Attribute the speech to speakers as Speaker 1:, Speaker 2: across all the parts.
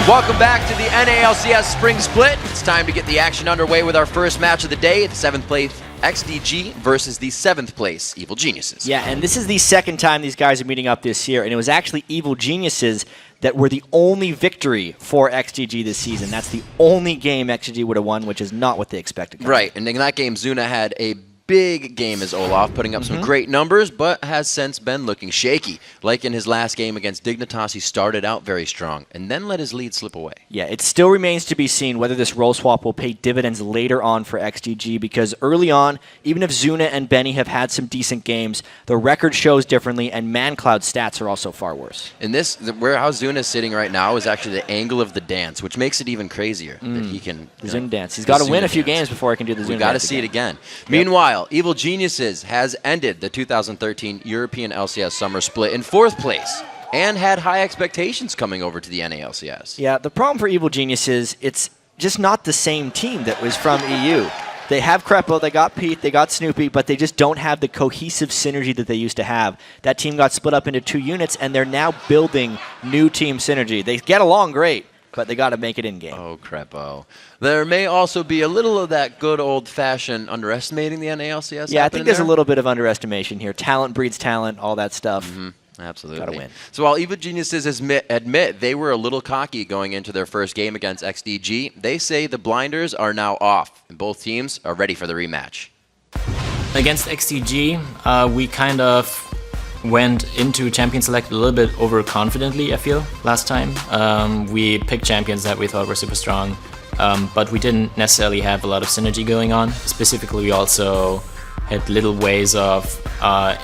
Speaker 1: Welcome back to the NA LCS Spring Split. It's time to get the action underway with our first match of the day. The 7th place XDG versus the 7th place Evil Geniuses.
Speaker 2: Yeah, and this is the second time these guys are meeting up this year, and it was actually Evil Geniuses that were the only victory for XDG this season. That's the only game XDG would have won, which is not what they expected.
Speaker 1: Right, and in that game, Zuna had a big game as Olaf, putting up some great numbers, but has since been looking shaky. Like in his last game against Dignitas, he started out very strong and then let his lead slip away.
Speaker 2: Yeah, it still remains to be seen whether this role swap will pay dividends later on for XDG, because early on, even if Zuna and Benny have had some decent games, the record shows differently, and ManCloud's stats are also far worse.
Speaker 1: And this, how Zuna is sitting right now, is actually the angle of the dance, which makes it even crazier that he can...
Speaker 2: The Zuna dance. He's got to win a few games before I can do the Zuna dance.
Speaker 1: We've got to see it again. Meanwhile, Evil Geniuses has ended the 2013 European LCS Summer Split in 4th place and had high expectations coming over to the NA LCS.
Speaker 2: Yeah, the problem for Evil Geniuses, it's just not the same team that was from EU. They have Crepo, they got Pete, they got Snoopy, but they just don't have the cohesive synergy that they used to have. That team got split up into 2 units, and they're now building new team synergy. They get along great, but they got to make it in-game.
Speaker 1: Oh, Crepo. There may also be a little of that good old-fashioned underestimating the NALCS.
Speaker 2: Yeah, I think there's a little bit of underestimation here. Talent breeds talent, all that stuff.
Speaker 1: Absolutely.
Speaker 2: Got to win.
Speaker 1: So while Evil Geniuses admit they were a little cocky going into their first game against XDG, they say the blinders are now off, and both teams are ready for the rematch.
Speaker 3: Against XDG, we kind of went into Champion Select a little bit overconfidently, I feel, last time. We picked champions that we thought were super strong, but we didn't necessarily have a lot of synergy going on. Specifically, we also had little ways of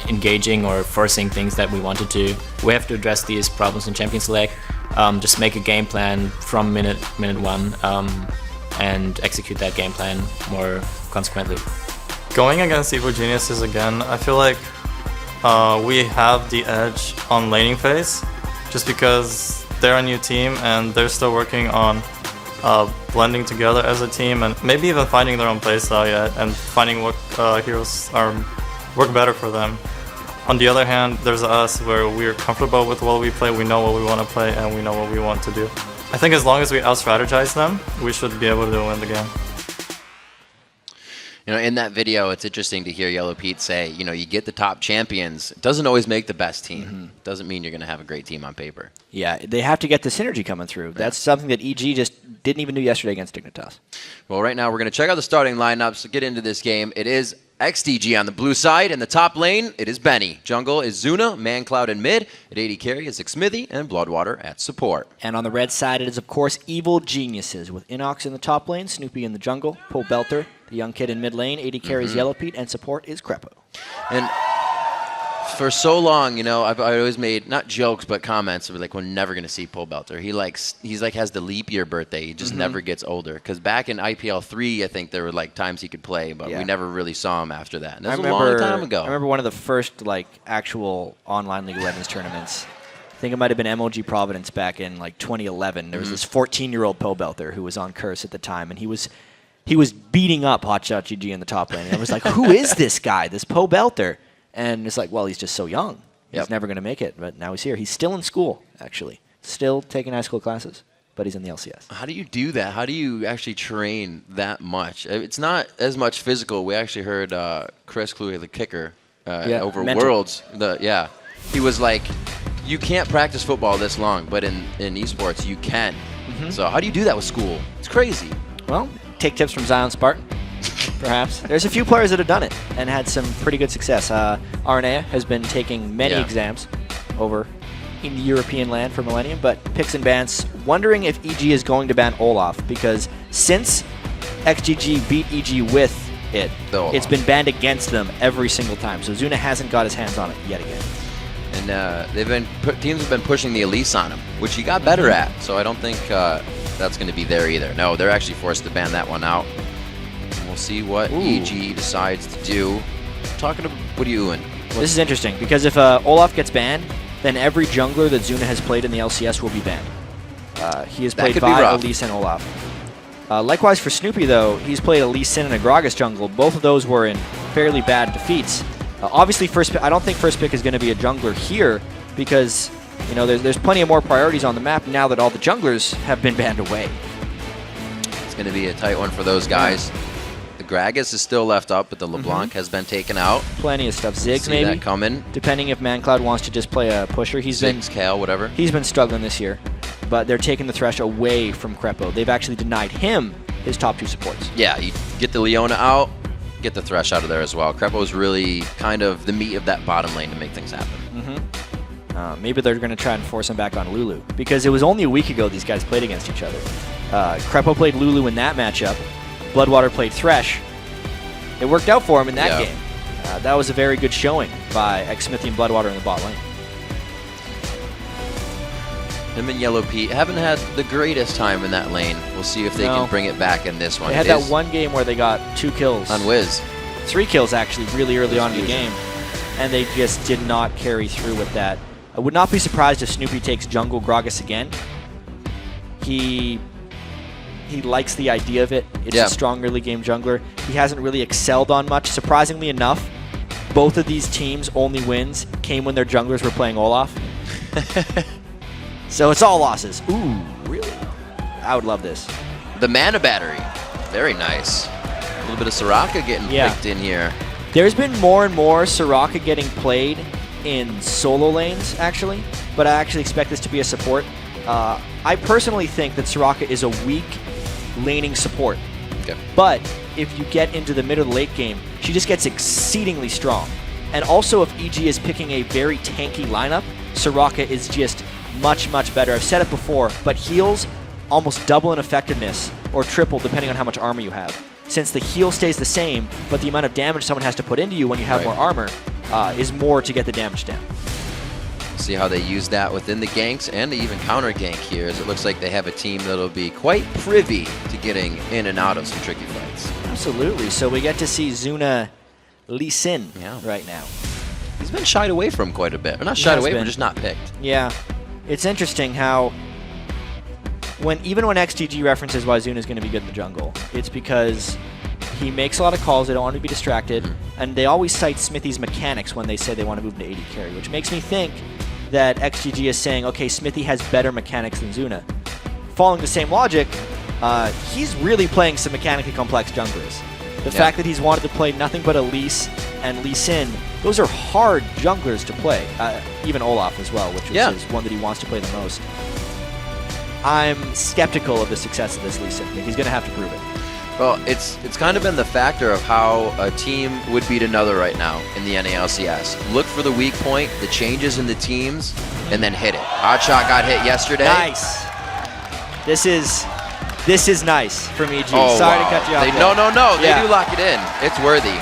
Speaker 3: engaging or forcing things that we wanted to. We have to address these problems in Champion Select, just make a game plan from minute 1 and execute that game plan more consequently.
Speaker 4: Going against Evil Geniuses again, I feel like we have the edge on laning phase, just because they're a new team and they're still working on blending together as a team and maybe even finding their own playstyle yet and finding what heroes work better for them. On the other hand, there's us where we're comfortable with what we play, we know what we want to play, and we know what we want to do. I think as long as we out-strategize them, we should be able to win the game.
Speaker 1: You know, in that video, it's interesting to hear Yellow Pete say, you know, you get the top champions. It doesn't always make the best team. Doesn't mean you're going to have a great team on paper.
Speaker 2: Yeah, they have to get the synergy coming through. That's something that EG just didn't even do yesterday against Dignitas.
Speaker 1: Well, right now we're going to check out the starting lineups to get into this game. It is XDG on the blue side. In the top lane, it is Benny. Jungle is Zuna, ManCloud in mid. At AD carry is Xmithy, and Bloodwater at support.
Speaker 2: And on the red side, it is, of course, Evil Geniuses, with Inox in the top lane, Snoopy in the jungle, Poe Belter, the young kid in mid lane, AD carry is Yellow Pete, and support is Crepo.
Speaker 1: And for so long, you know, I always made, not jokes, but comments of like, we're never going to see Poe Belter. He's like has the leap year birthday. He just never gets older. Because back in IPL 3, I think there were like times he could play, but we never really saw him after that. And that was a long time ago.
Speaker 2: I remember one of the first like actual online League of Legends tournaments. I think it might have been MOG Providence back in like 2011. There was this 14-year-old Poe Belter who was on Curse at the time, and he was beating up Hotshot GG in the top lane. And I was like, who is this guy, this Poe Belter? And it's like, well, he's just so young. He's never going to make it. But now he's here. He's still in school, actually. Still taking high school classes, but he's in the LCS. How
Speaker 1: do you do that? How do you actually train that much? It's not as much physical. We actually heard Chris Kluge, the kicker, over
Speaker 2: mental.
Speaker 1: Worlds. He was like, you can't practice football this long, but in esports, you can. So how do you do that with school? It's crazy.
Speaker 2: Well, take tips from Zion Spartan. Perhaps. There's a few players that have done it and had some pretty good success. RNA has been taking many exams over in the European land for Millennium, but Pix and Bance wondering if EG is going to ban Olaf, because since XGG beat EG with it, it's been banned against them every single time. So Zuna hasn't got his hands on it yet again.
Speaker 1: And teams have been pushing the Elise on him, which he got better at. So I don't think that's going to be there either. No, they're actually forced to ban that one out. We'll see what EG decides to do. Talking to what are you doing?
Speaker 2: This is interesting, because if Olaf gets banned, then every jungler that Zuna has played in the LCS will be banned. He has played Vi, Elise, and Olaf. Likewise for Snoopy, though, he's played Elise, Sin, and a Gragas jungle. Both of those were in fairly bad defeats. Obviously, I don't think first pick is going to be a jungler here, because you know, there's plenty of more priorities on the map now that all the junglers have been banned away.
Speaker 1: It's going to be a tight one for those guys. Yeah. The Gragas is still left up, but the LeBlanc has been taken out.
Speaker 2: Plenty of stuff. Ziggs
Speaker 1: See
Speaker 2: maybe
Speaker 1: that coming.
Speaker 2: Depending if ManCloud wants to just play a pusher.
Speaker 1: Ziggs, Kale, whatever.
Speaker 2: He's been struggling this year, but they're taking the Thresh away from Krepo. They've actually denied him his top 2 supports.
Speaker 1: Yeah, you get the Leona out, get the Thresh out of there as well. Krepo is really kind of the meat of that bottom lane to make things happen.
Speaker 2: Maybe they're going to try and force him back on Lulu, because it was only a week ago these guys played against each other. Krepo played Lulu in that matchup. Bloodwater played Thresh. It worked out for him in that game. That was a very good showing by Xsmithy and Bloodwater in the bot lane.
Speaker 1: Him and Yellow Pete haven't had the greatest time in that lane. We'll see if they can bring it back in this one.
Speaker 2: They had that one game where they got 2 kills.
Speaker 1: On Wiz.
Speaker 2: 3 kills, actually, really early on in the game. And they just did not carry through with that. I would not be surprised if Snoopy takes jungle Gragas again. He likes the idea of it. It's a strong early game jungler. He hasn't really excelled on much. Surprisingly enough, both of these teams' only wins came when their junglers were playing Olaf. So it's all losses. Ooh, really? I would love this.
Speaker 1: The mana battery. Very nice. A little bit of Soraka getting picked in here.
Speaker 2: There's been more and more Soraka getting played in solo lanes, actually. But I actually expect this to be a support. I personally think that Soraka is a weak laning support.
Speaker 1: Okay.
Speaker 2: But if you get into the mid or the late game, she just gets exceedingly strong. And also if EG is picking a very tanky lineup, Soraka is just much, much better. I've said it before, but heals almost double in effectiveness, or triple depending on how much armor you have. Since the heal stays the same, but the amount of damage someone has to put into you when you have more armor is more to get the damage down.
Speaker 1: See how they use that within the ganks and they even counter gank here, as it looks like they have a team that'll be quite privy to getting in and out of some tricky fights.
Speaker 2: Absolutely. So we get to see Zuna Lee Sin right now.
Speaker 1: He's been shied away from quite a bit. Or not shied away, but just not picked.
Speaker 2: Yeah. It's interesting how even when XDG references why Zuna is going to be good in the jungle, it's because he makes a lot of calls, they don't want to be distracted, and they always cite Smithy's mechanics when they say they want to move to AD carry, which makes me think that XGG is saying, okay, Smithy has better mechanics than Zuna. Following the same logic, he's really playing some mechanically complex junglers. The fact that he's wanted to play nothing but Elise and Lee Sin, those are hard junglers to play. Even Olaf as well, which is one that he wants to play the most. I'm skeptical of the success of this Lee Sin pick. He's going to have to prove it.
Speaker 1: Well, it's kind of been the factor of how a team would beat another right now in the NA LCS. Look for the weak point, the changes in the teams, and then hit it. Hotshot got hit yesterday.
Speaker 2: Nice. This is nice from EG.
Speaker 1: Oh,
Speaker 2: Sorry to cut you off.
Speaker 1: No. They do lock it in. It's worthy.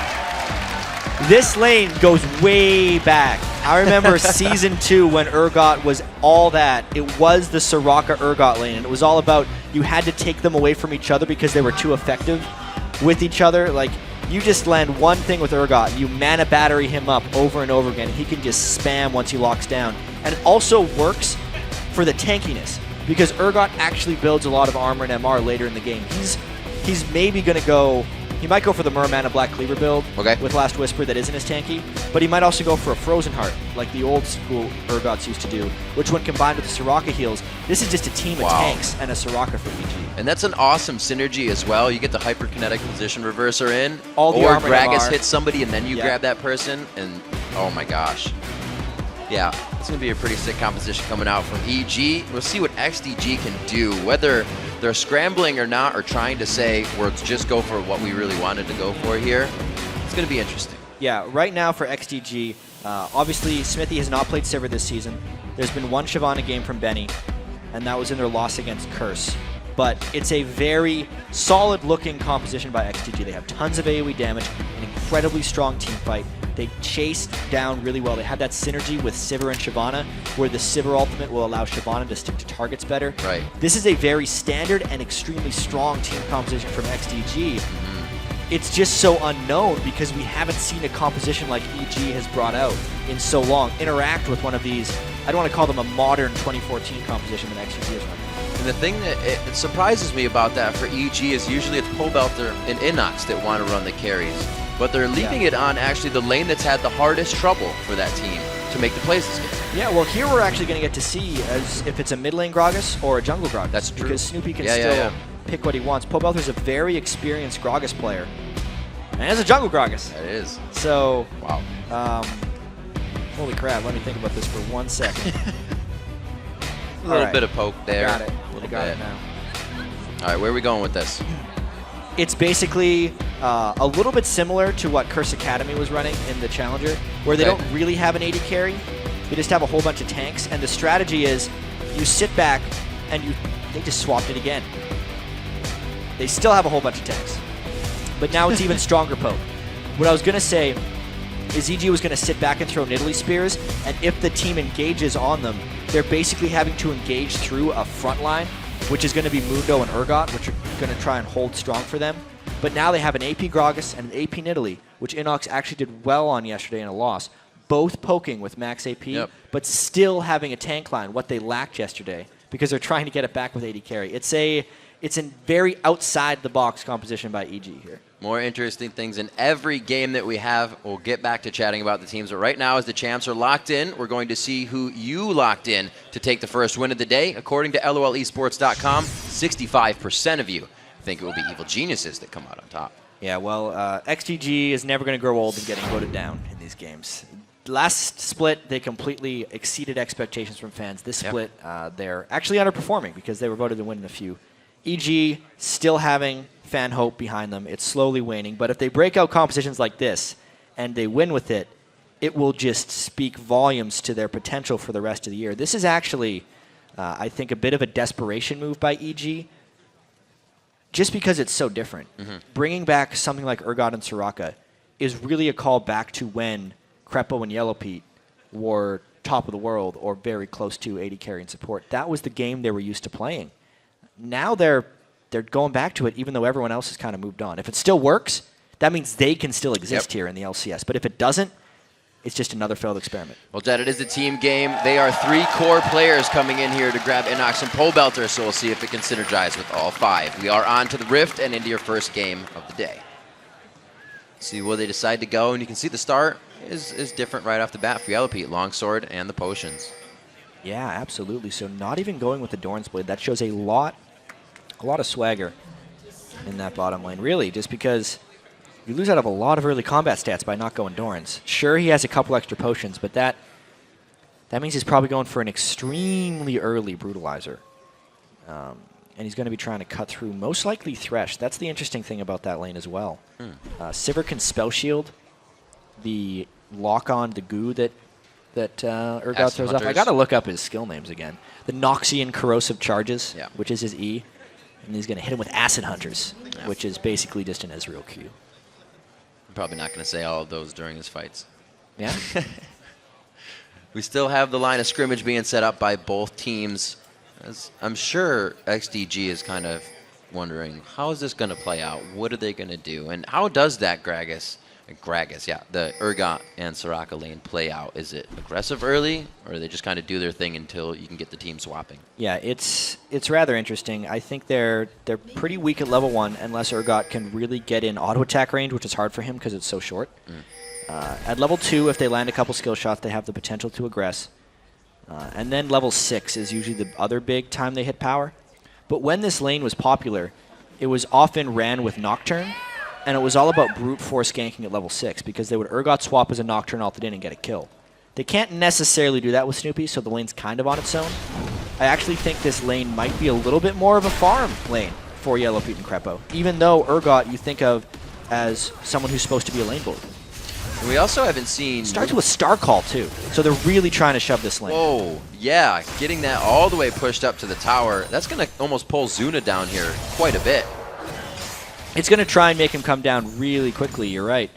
Speaker 2: This lane goes way back. I remember Season 2 when Urgot was all that. It was the Soraka Urgot lane, and it was all about you had to take them away from each other because they were too effective with each other. Like, you just land one thing with Urgot, you mana battery him up over and over again, and he can just spam once he locks down. And it also works for the tankiness, because Urgot actually builds a lot of armor and MR later in the game. He's maybe going to go... He might go for the Merman and Black Cleaver build with Last Whisper that isn't as tanky, but he might also go for a Frozen Heart, like the old school Urgots used to do, which when combined with the Soraka heals, this is just a team of tanks and a Soraka for EG.
Speaker 1: And that's an awesome synergy as well. You get the hyperkinetic position reverser in,
Speaker 2: all the
Speaker 1: or
Speaker 2: armor
Speaker 1: Gragas hits somebody and then you grab that person, and oh my gosh. Yeah, it's going to be a pretty sick composition coming out from EG. We'll see what XDG can do, whether they're scrambling or not, or trying to say, we'll just go for what we really wanted to go for here. It's going to be interesting.
Speaker 2: Yeah, right now for XDG, obviously Smithy has not played Sivir this season. There's been one Shyvana game from Benny, and that was in their loss against Curse. But it's a very solid-looking composition by XDG. They have tons of AoE damage, an incredibly strong team fight. They chased down really well. They had that synergy with Sivir and Shyvana, where the Sivir ultimate will allow Shyvana to stick to targets better.
Speaker 1: Right.
Speaker 2: This is a very standard and extremely strong team composition from XDG. It's just so unknown because we haven't seen a composition like EG has brought out in so long interact with one of these. I don't want to call them a modern 2014 composition that XDG is running.
Speaker 1: And the thing that it surprises me about that for EG is usually it's Pobelter and Inox that want to run the carries. But they're leaving it on actually the lane that's had the hardest trouble for that team to make the plays this game.
Speaker 2: Yeah, well, here we're actually going to get to see as if it's a mid lane Gragas or a jungle Gragas.
Speaker 1: That's true.
Speaker 2: Because Snoopy can still pick what he wants. Pobelter's a very experienced Gragas player. And it's a jungle Gragas.
Speaker 1: That is.
Speaker 2: So,
Speaker 1: Wow.
Speaker 2: Holy crap, let me think about this for 1 second.
Speaker 1: A little bit of poke there.
Speaker 2: Got it.
Speaker 1: A little
Speaker 2: Got
Speaker 1: bit.
Speaker 2: it now.
Speaker 1: All right, where are we going with this?
Speaker 2: It's basically a little bit similar to what Curse Academy was running in the Challenger, where they don't really have an AD carry. They just have a whole bunch of tanks, and the strategy is you sit back and they just swapped it again. They still have a whole bunch of tanks, but now it's even stronger poke. What I was going to say is EG was going to sit back and throw Nidalee Spears, and if the team engages on them, they're basically having to engage through a front line, which is going to be Mundo and Urgot, which are going to try and hold strong for them. But now they have an AP Gragas and an AP Nidalee, which Inox actually did well on yesterday in a loss, both poking with max AP, but still having a tank line, what they lacked yesterday, because they're trying to get it back with AD carry. It's a very outside-the-box composition by EG here.
Speaker 1: More interesting things in every game that we have. We'll get back to chatting about the teams, but right now as the champs are locked in, we're going to see who you locked in to take the first win of the day. According to LOLesports.com, 65% of you think it will be Evil Geniuses that come out on top.
Speaker 2: Yeah, well, XDG is never going to grow old and getting voted down in these games. Last split, they completely exceeded expectations from fans. This split, they're actually underperforming because they were voted to win in a few. EG still having fan hope behind them. It's slowly waning, but if they break out compositions like this and they win with it, it will just speak volumes to their potential for the rest of the year. This is actually, I think, a bit of a desperation move by EG, just because it's so different. Bringing back something like Urgot and Soraka is really a call back to when Crepo and Yellow Pete were top of the world or very close to AD carry and support. That was the game they were used to playing. Now they're going back to it, even though everyone else has kind of moved on. If it still works, that means they can still exist here in the LCS. But if it doesn't, it's just another failed experiment.
Speaker 1: Well, Jed, it is a team game. They are 3 core players coming in here to grab Inox and Pobelter, so we'll see if it can synergize with all 5. We are on to the Rift and into your first game of the day. See where they decide to go, and you can see the start is different right off the bat for Yellow Pete, Longsword and the potions.
Speaker 2: Yeah, absolutely. So not even going with the Dorn's Blade. That shows a lot of swagger in that bottom lane, really, just because you lose out of a lot of early combat stats by not going Dorns. Sure, he has a couple extra potions, but that means he's probably going for an extremely early Brutalizer. And he's going to be trying to cut through, most likely Thresh. That's the interesting thing about that lane as well. Sivir can Spell Shield the lock-on, the goo that Urgot throws off. I got to look up his skill names again. The Noxian Corrosive Charges, which is his E. And he's going to hit him with Acid Hunters, which is basically just an Ezreal Q.
Speaker 1: I'm probably not going to say all of those during his fights.
Speaker 2: Yeah?
Speaker 1: We still have the line of scrimmage being set up by both teams. As I'm sure XDG is kind of wondering, how is this going to play out? What are they going to do? And how does that Gragas, the Urgot and Soraka lane play out? Is it aggressive early, or do they just kind of do their thing until you can get the team swapping? Yeah,
Speaker 2: it's rather interesting. I think they're pretty weak at level 1 unless Urgot can really get in auto attack range, which is hard for him because it's so short. At level 2, if they land a couple skill shots, they have the potential to aggress. And then level 6 is usually the other big time they hit power. But when this lane was popular, it was often ran with Nocturne, and it was all about brute force ganking at level 6 because they would Urgot swap as a Nocturne ulted in and get a kill. They can't necessarily do that with Snoopy, so the lane's kind of on its own. I actually think this lane might be a little bit more of a farm lane for Yellow Pete and Crepo, even though Urgot you think of as someone who's supposed to be a lane bully.
Speaker 1: We also haven't seen...
Speaker 2: Starts with Star Call, too. So they're really trying to shove this lane.
Speaker 1: Whoa, yeah. Getting that all the way pushed up to the tower. That's going to almost pull Zuna down here quite a bit.
Speaker 2: It's going to try and make him come down really quickly, you're right.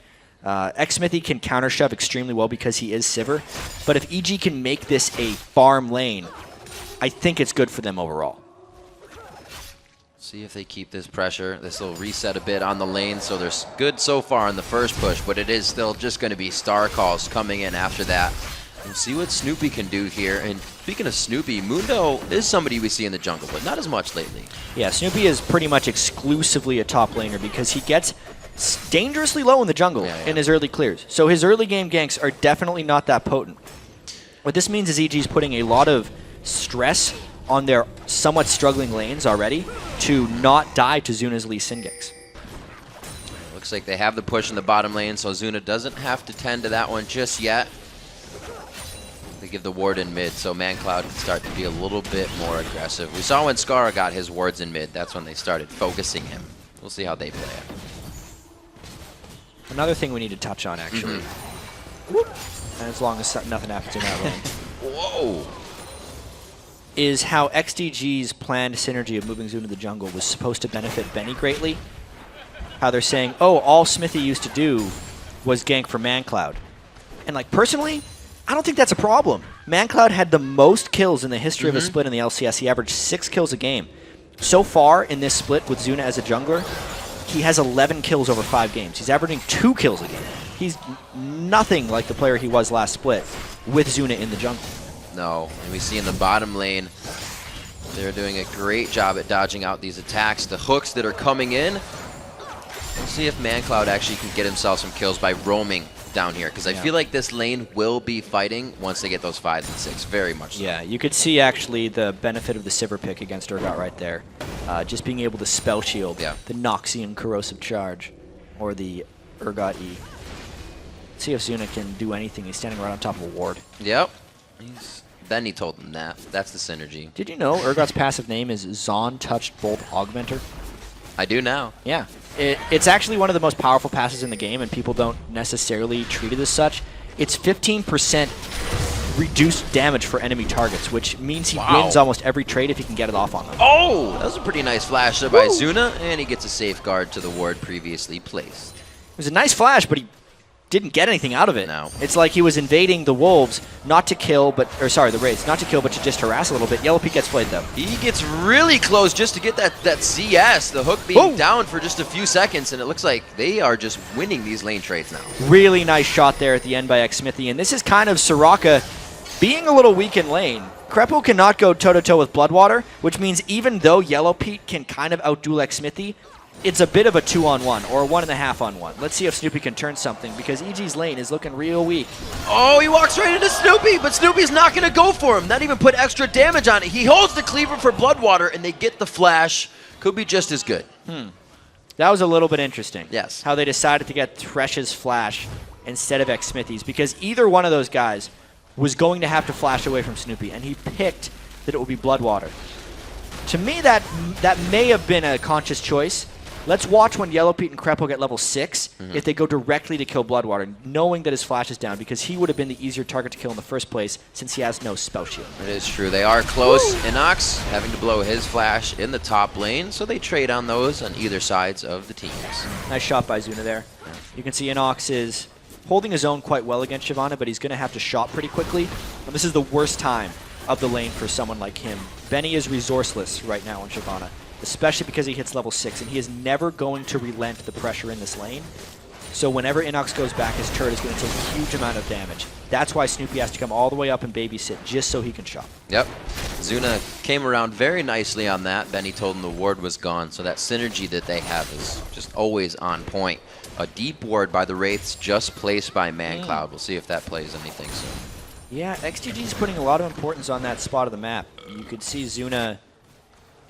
Speaker 2: X-Smithy can counter shove extremely well because he is Sivir. But if EG can make this a farm lane, I think it's good for them overall.
Speaker 1: See if they keep this pressure. This will reset a bit on the lane, so they're good so far in the first push, but it is still just going to be Star Calls coming in after that. We'll see what Snoopy can do here. And speaking of Snoopy, Mundo is somebody we see in the jungle, but not as much lately.
Speaker 2: Yeah, Snoopy is pretty much exclusively a top laner because he gets dangerously low in the jungle in his early clears. So his early game ganks are definitely not that potent. What this means is EG is putting a lot of stress on their somewhat struggling lanes already to not die to Zuna's Lee Sin Gigs.
Speaker 1: Looks like they have the push in the bottom lane, so Zuna doesn't have to tend to that one just yet. They give the ward in mid, so ManCloud can start to be a little bit more aggressive. We saw when Scara got his wards in mid, that's when they started focusing him. We'll see how they play it.
Speaker 2: Another thing we need to touch on, actually. And as long as nothing happens in that lane.
Speaker 1: Whoa!
Speaker 2: Is how XDG's planned synergy of moving Zuna to the jungle was supposed to benefit Benny greatly. How they're saying, oh, all Smithy used to do was gank for ManCloud. And like personally, I don't think that's a problem. ManCloud had the most kills in the history of a split in the LCS. He averaged 6 kills a game. So far in this split with Zuna as a jungler, he has 11 kills over 5 games. He's averaging 2 kills a game. He's nothing like the player he was last split with Zuna in the jungle.
Speaker 1: No, and we see in the bottom lane, they're doing a great job at dodging out these attacks. The hooks that are coming in, we'll see if ManCloud actually can get himself some kills by roaming down here, because I feel like this lane will be fighting once they get those 5s and 6, very much so.
Speaker 2: Yeah, you could see actually the benefit of the Sivir pick against Urgot right there. Just being able to spell shield the Noxian Corrosive Charge, or the Urgot E. See if Zuna can do anything. He's standing right on top of a ward.
Speaker 1: Yep. Then he told them that. That's the synergy.
Speaker 2: Did you know Urgot's passive name is Zon Touched Bolt Augmenter?
Speaker 1: I do now.
Speaker 2: Yeah. It's actually one of the most powerful passes in the game, and people don't necessarily treat it as such. It's 15% reduced damage for enemy targets, which means he wins almost every trade if he can get it off on them.
Speaker 1: Oh! That was a pretty nice flash there by Zuna, and he gets a safeguard to the ward previously placed.
Speaker 2: It was a nice flash, but he didn't get anything out of it.
Speaker 1: No.
Speaker 2: It's like he was invading the wolves, not to kill, but the Wraiths, not to kill, but to just harass a little bit. Yellow Peak gets played though.
Speaker 1: He gets really close just to get that CS, the hook being down for just a few seconds, and it looks like they are just winning these lane trades now.
Speaker 2: Really nice shot there at the end by Xsmithy, and this is kind of Soraka being a little weak in lane. Krepo cannot go toe-to-toe with Bloodwater, which means even though Yellow Peak can kind of outduel Xsmithy, it's a bit of a 2-on-1 or a 1.5-on-1. Let's see if Snoopy can turn something, because EG's lane is looking real weak.
Speaker 1: Oh, he walks right into Snoopy, but Snoopy's not going to go for him. Not even put extra damage on it. He holds the cleaver for Bloodwater, and they get the flash. Could be just as good.
Speaker 2: That was a little bit interesting.
Speaker 1: Yes.
Speaker 2: How they decided to get Thresh's flash instead of Xsmithy's, because either one of those guys was going to have to flash away from Snoopy, and he picked that it would be Bloodwater. To me, that may have been a conscious choice. Let's watch when Yellow Pete and Krepo get level 6 if they go directly to kill Bloodwater, knowing that his flash is down, because he would have been the easier target to kill in the first place since he has no spell shield.
Speaker 1: It is true. They are close. Inox having to blow his flash in the top lane, so they trade on those on either sides of the teams.
Speaker 2: Nice shot by Zuna there. You can see Inox is holding his own quite well against Shyvana, but he's going to have to shot pretty quickly. And this is the worst time of the lane for someone like him. Benny is resourceless right now on Shyvana, especially because he hits level 6, and he is never going to relent the pressure in this lane. So whenever Inox goes back, his turret is going to take a huge amount of damage. That's why Snoopy has to come all the way up and babysit just so he can shot.
Speaker 1: Yep. Zuna came around very nicely on that. Benny told him the ward was gone, so that synergy that they have is just always on point. A deep ward by the Wraiths just placed by ManCloud. We'll see if that plays anything soon.
Speaker 2: Yeah, XDG is putting a lot of importance on that spot of the map. You could see Zuna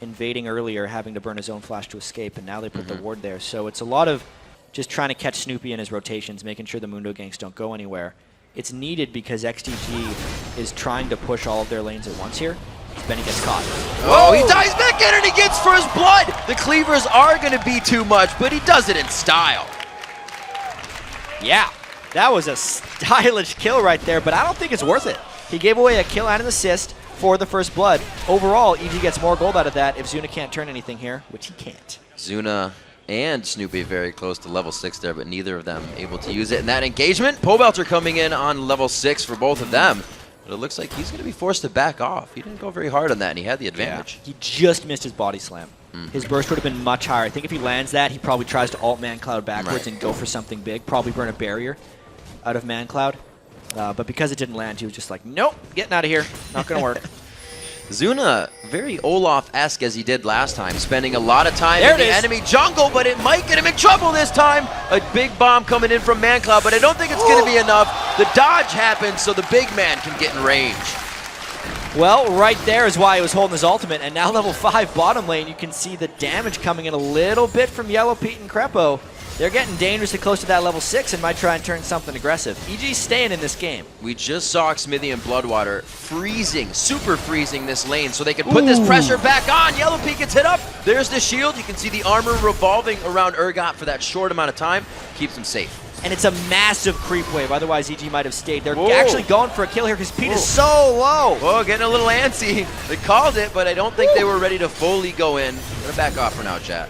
Speaker 2: invading earlier, having to burn his own flash to escape, and now they put the ward there. So it's a lot of just trying to catch Snoopy in his rotations, making sure the Mundo ganks don't go anywhere. It's needed because XDG is trying to push all of their lanes at once here. Benny gets caught.
Speaker 1: Oh, he dives back in and he gets first blood! The cleavers are going to be too much, but he does it in style.
Speaker 2: Yeah, that was a stylish kill right there, but I don't think it's worth it. He gave away a kill and an assist for the first blood. Overall, EG gets more gold out of that if Zuna can't turn anything here, which he can't.
Speaker 1: Zuna and Snoopy very close to level 6 there, but neither of them able to use it in that engagement. Pobelter coming in on level 6 for both of them, but it looks like he's going to be forced to back off. He didn't go very hard on that, and he had the advantage.
Speaker 2: Yeah. He just missed his body slam. His burst would have been much higher. I think if he lands that, he probably tries to ult ManCloud backwards and go for something big, probably burn a barrier out of ManCloud. But because it didn't land, he was just like, nope, getting out of here. Not going to work.
Speaker 1: Zuna, very Olaf-esque as he did last time, spending a lot of time in the enemy jungle, but it might get him in trouble this time. A big bomb coming in from ManCloud, but I don't think it's going to be enough. The dodge happens so the big man can get in range.
Speaker 2: Well, right there is why he was holding his ultimate, and now level 5 bottom lane, you can see the damage coming in a little bit from Yellow Pete and Crepo. They're getting dangerously close to that level 6 and might try and turn something aggressive. EG's staying in this game.
Speaker 1: We just saw Smithy and Bloodwater freezing, super freezing this lane so they could put this pressure back on. Yellow Pete gets hit up. There's the shield. You can see the armor revolving around Urgot for that short amount of time. Keeps him safe.
Speaker 2: And it's a massive creep wave, otherwise EG might have stayed. They're actually going for a kill here because Pete is so low.
Speaker 1: Whoa, getting a little antsy. They called it, but I don't think they were ready to fully go in. I'm gonna back off for now, chat.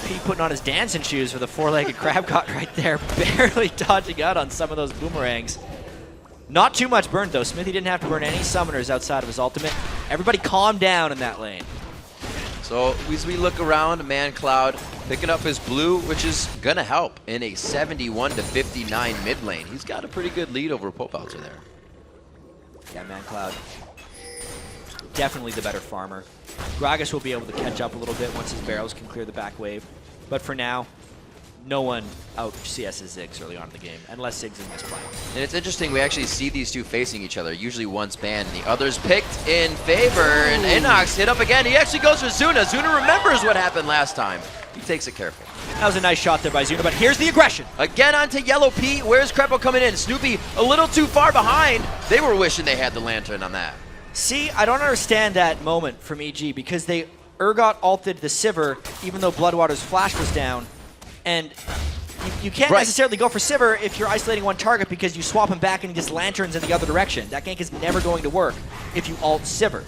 Speaker 2: Pete putting on his dancing shoes for the four-legged crab caught right there, barely dodging out on some of those boomerangs. Not too much burned though. Smithy didn't have to burn any summoners outside of his ultimate. Everybody calm down in that lane.
Speaker 1: So as we look around, Man Cloud picking up his blue, which is gonna help in a 71-59 mid lane. He's got a pretty good lead over Popelter there.
Speaker 2: Yeah, Man Cloud, definitely the better farmer. Gragas will be able to catch up a little bit once his barrels can clear the back wave. But for now, no one out CS's Ziggs early on in the game, unless Ziggs is misplaying.
Speaker 1: And it's interesting, we actually see these two facing each other. Usually one's banned and the other's picked in favor. And Inox hit up again. He actually goes for Zuna. Zuna remembers what happened last time. He takes it careful.
Speaker 2: That was a nice shot there by Zuna, but here's the aggression.
Speaker 1: Again onto Yellow Pete. Where's Crepo coming in? Snoopy a little too far behind. They were wishing they had the lantern on that.
Speaker 2: See, I don't understand that moment from EG because they Urgot ulted the Sivir even though Bloodwater's flash was down. And you can't necessarily go for Sivir if you're isolating one target because you swap him back and he just lanterns in the other direction. That gank is never going to work if you ult Sivir.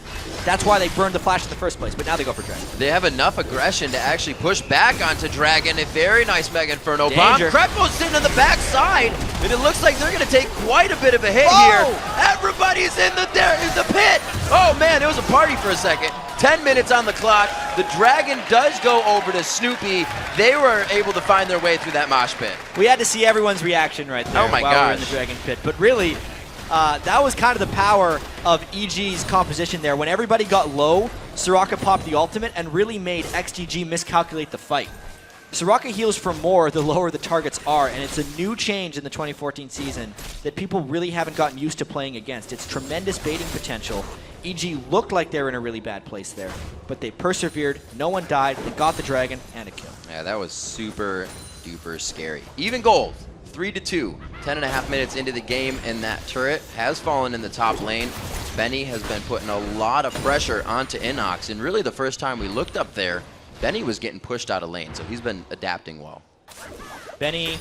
Speaker 2: That's why they burned the flash in the first place, but now they go for Dragon.
Speaker 1: They have enough aggression to actually push back onto Dragon. A very nice Mega Inferno bomb. Crepo's sitting on the back side, and it looks like they're going to take quite a bit of a hit here. Everybody's in the pit. Oh man, it was a party for a second. 10 minutes on the clock. The Dragon does go over to Snoopy. They were able to find their way through that mosh pit.
Speaker 2: We had to see everyone's reaction right there
Speaker 1: while we
Speaker 2: were in the Dragon pit. But really, that was kind of the power of EG's composition there. When everybody got low, Soraka popped the ultimate and really made XDG miscalculate the fight. Soraka heals for more the lower the targets are, and it's a new change in the 2014 season that people really haven't gotten used to playing against. It's tremendous baiting potential. EG looked like they were in a really bad place there, but they persevered, no one died, they got the Dragon, and a kill.
Speaker 1: Yeah, that was super duper scary. Even gold, 3-2, 10.5 minutes into the game, and that turret has fallen in the top lane. Benny has been putting a lot of pressure onto Inox, and really the first time we looked up there, Benny was getting pushed out of lane, so he's been adapting well.
Speaker 2: Benny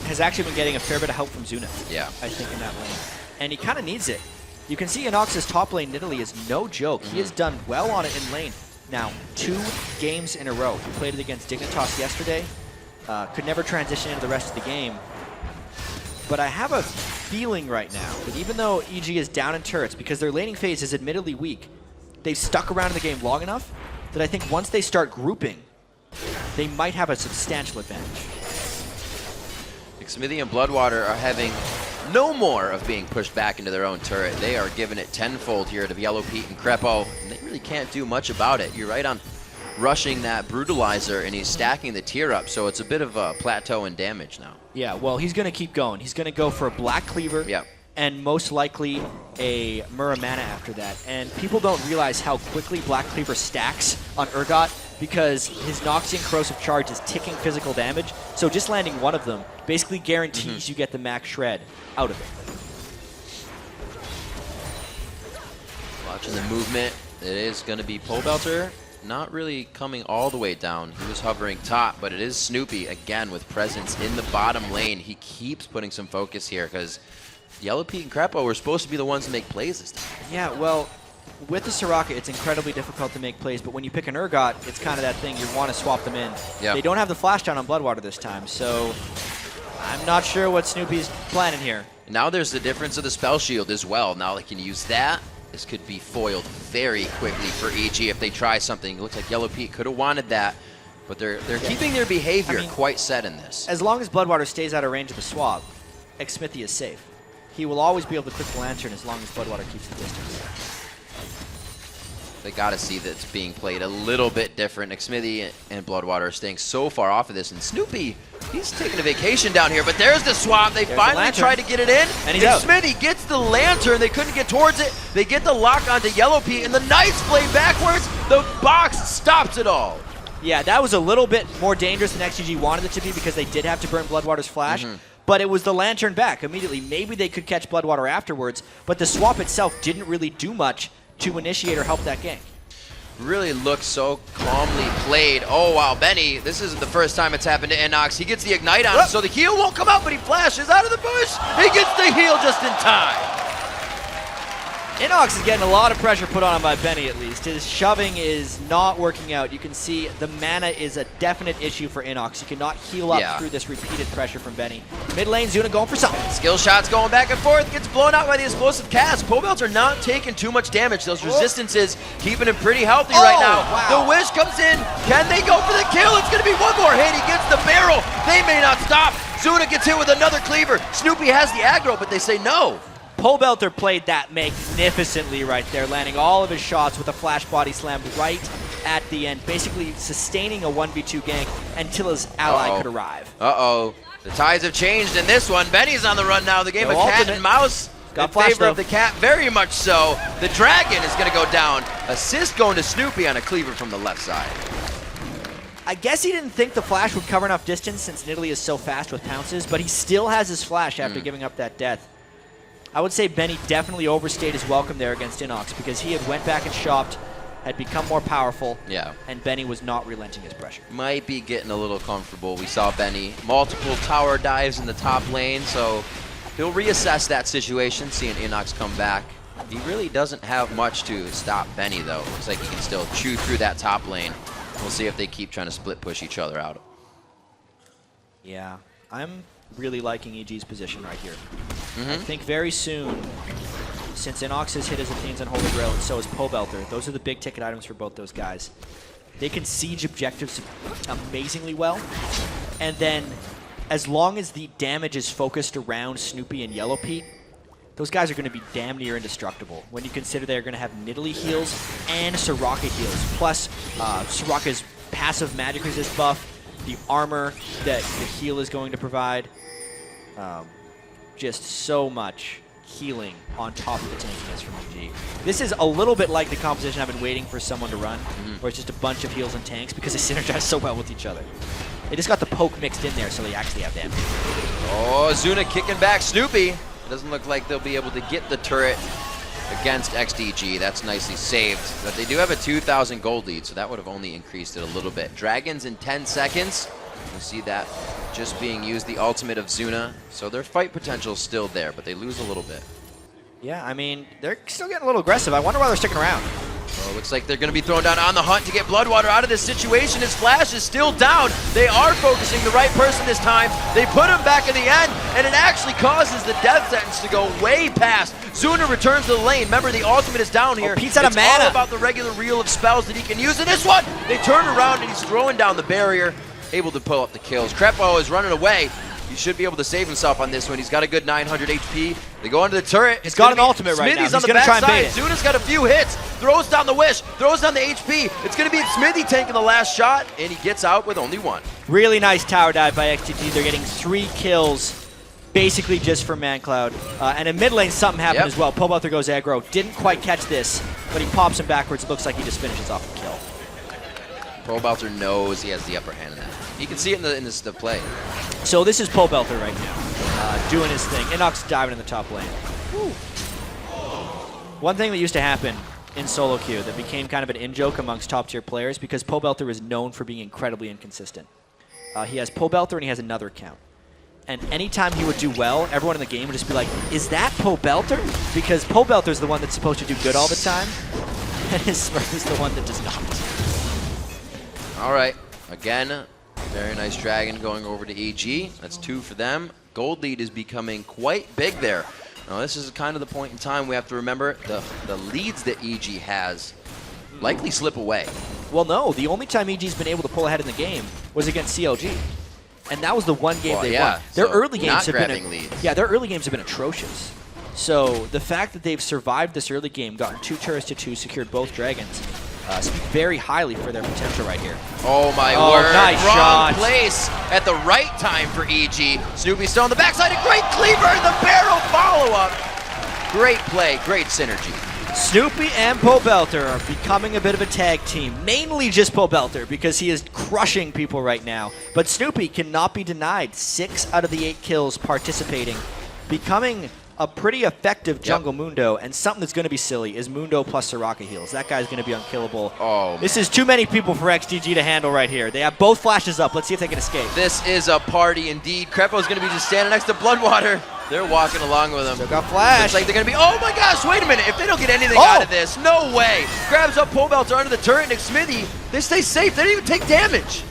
Speaker 2: has actually been getting a fair bit of help from Zuna,
Speaker 1: yeah,
Speaker 2: I think, in that lane, and he kind of needs it. You can see Inox's top lane in Italy is no joke. He has done well on it in lane. Now, 2 games in a row. He played it against Dignitas yesterday. Could never transition into the rest of the game. But I have a feeling right now that even though EG is down in turrets, because their laning phase is admittedly weak, they've stuck around in the game long enough that I think once they start grouping, they might have a substantial advantage.
Speaker 1: Smithy and Bloodwater are having no more of being pushed back into their own turret. They are giving it tenfold here to Yellow Pete and Crepo, and they really can't do much about it. You're right on rushing that Brutalizer, and he's stacking the tier up, so it's a bit of a plateau in damage now.
Speaker 2: Yeah, well, he's going to keep going. He's going to go for a Black Cleaver, and most likely a Muramana after that. And people don't realize how quickly Black Cleaver stacks on Urgot because his Noxian Corrosive Charge is ticking physical damage, so just landing one of them basically guarantees you get the max shred out of it.
Speaker 1: Watching the movement, it is going to be Pobelter. Not really coming all the way down. He was hovering top, but it is Snoopy again with presence in the bottom lane. He keeps putting some focus here because Yellow Pete and Crepo were supposed to be the ones to make plays this time.
Speaker 2: Yeah, well, with the Soraka, it's incredibly difficult to make plays, but when you pick an Urgot, it's kind of that thing, you want to swap them in. Yep. They don't have the flash down on Bloodwater this time, so I'm not sure what Snoopy's planning here.
Speaker 1: Now there's the difference of the spell shield as well. Now they can use that. This could be foiled very quickly for EG if they try something. It looks like Yellow Pete could have wanted that, but they're keeping their behavior quite set in this.
Speaker 2: As long as Bloodwater stays out of range of the swap, Xmithy is safe. He will always be able to click the Lantern as long as Bloodwater keeps the distance.
Speaker 1: They got to see that it's being played a little bit different. Xmithy and Bloodwater are staying so far off of this, and Snoopy He's taking a vacation down here, but there's the swap. They
Speaker 2: There's
Speaker 1: finally
Speaker 2: the
Speaker 1: tried to get it in.
Speaker 2: And he's out.
Speaker 1: Smitty gets the lantern. They couldn't get towards it. They get the lock onto Yellow Pete, and the nice play backwards. The box stops it all.
Speaker 2: Yeah, that was a little bit more dangerous than XDG wanted it to be because they did have to burn Bloodwater's flash. But it was the lantern back immediately. Maybe they could catch Bloodwater afterwards, but the swap itself didn't really do much to initiate or help that gank.
Speaker 1: Really looks so calmly played. Oh, wow, Benny, this isn't the first time it's happened to Inox. He gets the Ignite on him, so the heal won't come out, but he flashes out of the bush. He gets the heal just in time.
Speaker 2: Inox is getting a lot of pressure put on him by Benny, at least. His shoving is not working out. You can see the mana is a definite issue for Inox. You cannot heal up through this repeated pressure from Benny. Mid lane, Zuna going for something.
Speaker 1: Skill shots going back and forth. Gets blown out by the explosive cast. Pobelts are not taking too much damage. Those resistances keeping him pretty healthy right now.
Speaker 2: Wow.
Speaker 1: The wish comes in. Can they go for the kill? It's going to be one more hit. He gets the barrel. They may not stop. Zuna gets hit with another cleaver. Snoopy has the aggro, but they say no.
Speaker 2: Pobelter played that magnificently right there, landing all of his shots with a flash body slam right at the end, basically sustaining a 1v2 gank until his ally could arrive.
Speaker 1: Uh-oh. The tides have changed in this one. Benny's on the run now. The game
Speaker 2: No
Speaker 1: of cat
Speaker 2: ultimate.
Speaker 1: and mouse
Speaker 2: Got
Speaker 1: in
Speaker 2: flash,
Speaker 1: favor of
Speaker 2: though.
Speaker 1: the cat, very much so. The dragon is going to go down. Assist going to Snoopy on a cleaver from the left side.
Speaker 2: I guess he didn't think the flash would cover enough distance since Nidalee is so fast with pounces, but he still has his flash after giving up that death. I would say Benny definitely overstayed his welcome there against Inox because he had went back and shopped, had become more powerful, and Benny was not relenting his pressure.
Speaker 1: Might be getting a little comfortable. We saw Benny multiple tower dives in the top lane, so he'll reassess that situation, seeing Inox come back. He really doesn't have much to stop Benny, though. Looks like he can still chew through that top lane. We'll see if they keep trying to split push each other out.
Speaker 2: Yeah, I'm really liking EG's position right here. I think very soon, since Inox has hit his Athene's Unholy Grail and so is Pobelter, those are the big ticket items for both those guys. They can siege objectives amazingly well, and then as long as the damage is focused around Snoopy and Yellow Pete, those guys are going to be damn near indestructible when you consider they're going to have Nidalee heals and Soraka heals, plus Soraka's passive magic resist buff, the armor that the heal is going to provide. Just so much healing on top of the tankiness from EG. This is a little bit like the composition I've been waiting for someone to run, where it's just a bunch of heals and tanks because they synergize so well with each other. They just got the poke mixed in there so they actually have damage.
Speaker 1: Oh, Zuna kicking back Snoopy. It doesn't look like they'll be able to get the turret against XDG. That's nicely saved. But they do have a 2,000 gold lead, so that would have only increased it a little bit. Dragons in 10 seconds. You'll see that just being used, the ultimate of Zuna. So their fight potential is still there, but they lose a little bit.
Speaker 2: Yeah, I mean, they're still getting a little aggressive. I wonder why they're sticking around.
Speaker 1: Well, looks like they're going to be thrown down on the hunt to get Bloodwater out of this situation. His flash is still down. They are focusing the right person this time. They put him back in the end, and it actually causes the death sentence to go way past. Zuna returns to the lane. Remember, the ultimate is down here.
Speaker 2: Pete's out of
Speaker 1: It's
Speaker 2: mana.
Speaker 1: all about the regular reel of spells that he can use. In this one, they turn around, and he's throwing down the barrier, able to pull up the kills. Crepo is running away. He should be able to save himself on this one. He's got a good 900 HP. They go into the turret.
Speaker 2: He's got an ultimate right now.
Speaker 1: Smithy's on
Speaker 2: He's
Speaker 1: the
Speaker 2: gonna try and
Speaker 1: backside.
Speaker 2: bait it.
Speaker 1: Zuna's got a few hits. Throws down the wish. Throws down the HP. It's going to be Smithy taking the last shot, and he gets out with only one.
Speaker 2: Really nice tower dive by XDG. They're getting 3 kills basically just for ManCloud. And in mid lane, something happened as well. Pobelter goes aggro. Didn't quite catch this, but he pops him backwards. It looks like he just finishes off the kill.
Speaker 1: Pobelter knows he has the upper hand in that. You can see it in the play.
Speaker 2: So this is Pobelter right now, doing his thing. Inox diving in the top lane. Woo. One thing that used to happen in solo queue that became kind of an in-joke amongst top-tier players because Pobelter is known for being incredibly inconsistent. He has Pobelter and he has another account. And anytime he would do well, everyone in the game would just be like, is that Pobelter? Because Pobelter's the one that's supposed to do good all the time, and his Smurf is the one that does not.
Speaker 1: All right. Again, very nice dragon going over to EG. That's 2 for them. Gold lead is becoming quite big there. Now, this is kind of the point in time we have to remember the leads that EG has likely slip away.
Speaker 2: Well, no. The only time EG's been able to pull ahead in the game was against CLG. And that was the one game they won. Their
Speaker 1: so
Speaker 2: early games
Speaker 1: not
Speaker 2: have
Speaker 1: grabbing
Speaker 2: been
Speaker 1: leads.
Speaker 2: Yeah, their early games have been atrocious. So the fact that they've survived this early game, gotten 2 turrets to 2, secured both dragons, speak very highly for their potential right here.
Speaker 1: Oh my
Speaker 2: Oh,
Speaker 1: word.
Speaker 2: nice
Speaker 1: Wrong
Speaker 2: shot.
Speaker 1: place at the right time for EG. Snoopy still on the backside. A great cleaver and the barrel follow-up. Great play, great synergy.
Speaker 2: Snoopy and Pobelter are becoming a bit of a tag team. Mainly just Pobelter because he is crushing people right now. But Snoopy cannot be denied. 6 out of the 8 kills participating. Becoming a pretty effective jungle Mundo, and something that's going to be silly is Mundo plus Soraka heals. That guy's going to be unkillable.
Speaker 1: Oh,
Speaker 2: this is too many people for XDG to handle right here. They have both flashes up. Let's see if they can escape.
Speaker 1: This is a party indeed. Crepo's going to be just standing next to Bloodwater. They're walking along with him.
Speaker 2: Still got flash.
Speaker 1: Looks like they're going to be, oh my gosh, wait a minute. If they don't get anything out of this, no way. Grabs up Pobelter under the turret, and Smithy, they stay safe. They didn't even take damage.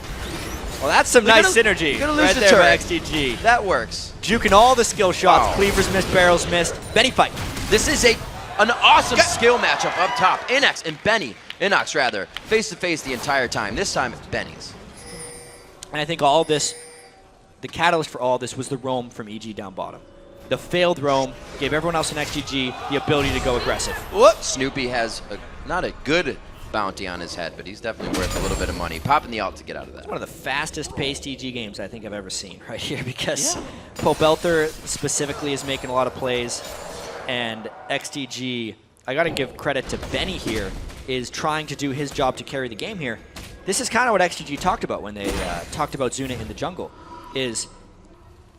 Speaker 2: Well, that's some nice synergy
Speaker 1: You're gonna lose
Speaker 2: right
Speaker 1: the
Speaker 2: there
Speaker 1: turret.
Speaker 2: for XDG.
Speaker 1: That works.
Speaker 2: Juking all the skill shots.
Speaker 1: Wow.
Speaker 2: Cleavers missed, barrels missed. Benny fight.
Speaker 1: This is an awesome skill matchup up top. Inox and Inox rather, face to face the entire time. This time it's Benny's.
Speaker 2: And I think all this, the catalyst for all this was the roam from EG down bottom. The failed roam gave everyone else in XGG the ability to go aggressive.
Speaker 1: Whoop! Snoopy has not a good bounty on his head, but he's definitely worth a little bit of money. Popping the ult to get out of that.
Speaker 2: One of the fastest paced EG games I think I've ever seen right here because Pobelter specifically is making a lot of plays, and XDG, I got to give credit to Benny here, is trying to do his job to carry the game here. This is kind of what XDG talked about when they talked about Zuna in the jungle, is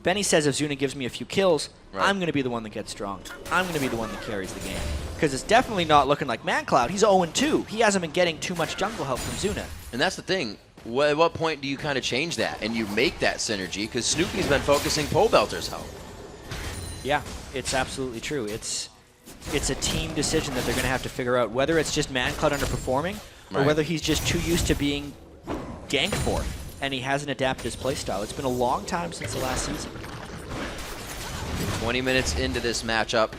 Speaker 2: Benny says if Zuna gives me a few kills, I'm going to be the one that gets strong. I'm going to be the one that carries the game. Because it's definitely not looking like ManCloud. He's 0-2. He hasn't been getting too much jungle help from Zuna.
Speaker 1: And that's the thing. At what point do you kind of change that and you make that synergy? Because Snoopy's been focusing Pobelter's help.
Speaker 2: Yeah, it's absolutely true. It's a team decision that they're going to have to figure out, whether it's just ManCloud underperforming or whether he's just too used to being ganked for and he hasn't adapted his playstyle. It's been a long time since the last season.
Speaker 1: 20 minutes into this matchup.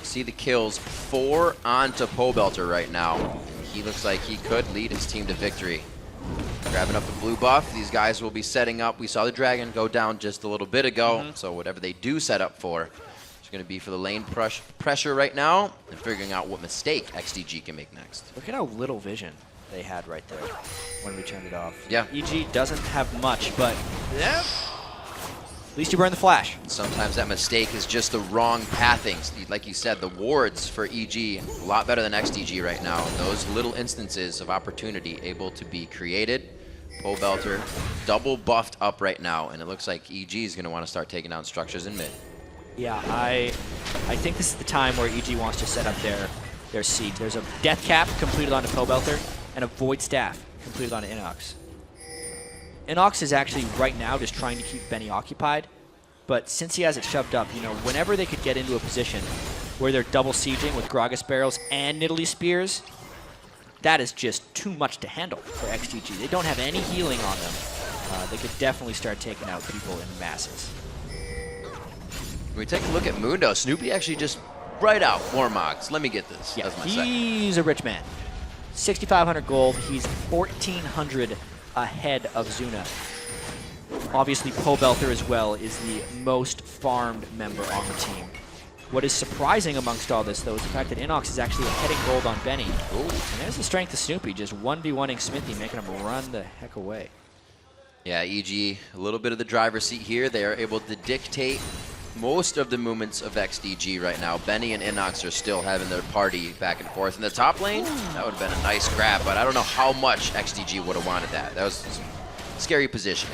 Speaker 1: See the kills. 4 onto Pobelter right now. He looks like he could lead his team to victory. Grabbing up the blue buff. These guys will be setting up. We saw the dragon go down just a little bit ago. So whatever they do set up for, it's going to be for the lane pressure right now and figuring out what mistake XDG can make next.
Speaker 2: Look at how little vision they had right there when we turned it off.
Speaker 1: Yeah.
Speaker 2: EG doesn't have much, but at least you burn the flash.
Speaker 1: Sometimes that mistake is just the wrong pathing. Like you said, the wards for EG, a lot better than XDG right now. Those little instances of opportunity able to be created. Pobelter double buffed up right now, and it looks like EG is going to want to start taking down structures in mid.
Speaker 2: Yeah, I think this is the time where EG wants to set up their siege. There's a Death Cap completed onto Pobelter and a Void Staff completed onto Inox. Inox is actually right now just trying to keep Benny occupied, but since he has it shoved up, you know, whenever they could get into a position where they're double sieging with Gragas barrels and Nidalee spears, that is just too much to handle for XDG. They don't have any healing on them. They could definitely start taking out people in masses.
Speaker 1: When we take a look at Mundo, Snoopy actually just right out Warmogs. Let me get this.
Speaker 2: Yeah,
Speaker 1: That's my second.
Speaker 2: he's a rich man. 6,500 gold. He's 1,400 ahead of Zuna. Obviously, Pobelter as well is the most farmed member on the team. What is surprising amongst all this, though, is the fact that Inox is actually ahead in gold on Benny. Ooh. And there's the strength of Snoopy, just 1v1ing Smithy, making him run the heck away.
Speaker 1: Yeah, EG, a little bit of the driver's seat here. They are able to dictate most of the movements of XDG right now. Benny and Inox are still having their party back and forth. In the top lane, that would have been a nice grab, but I don't know how much XDG would have wanted that. That was a scary position.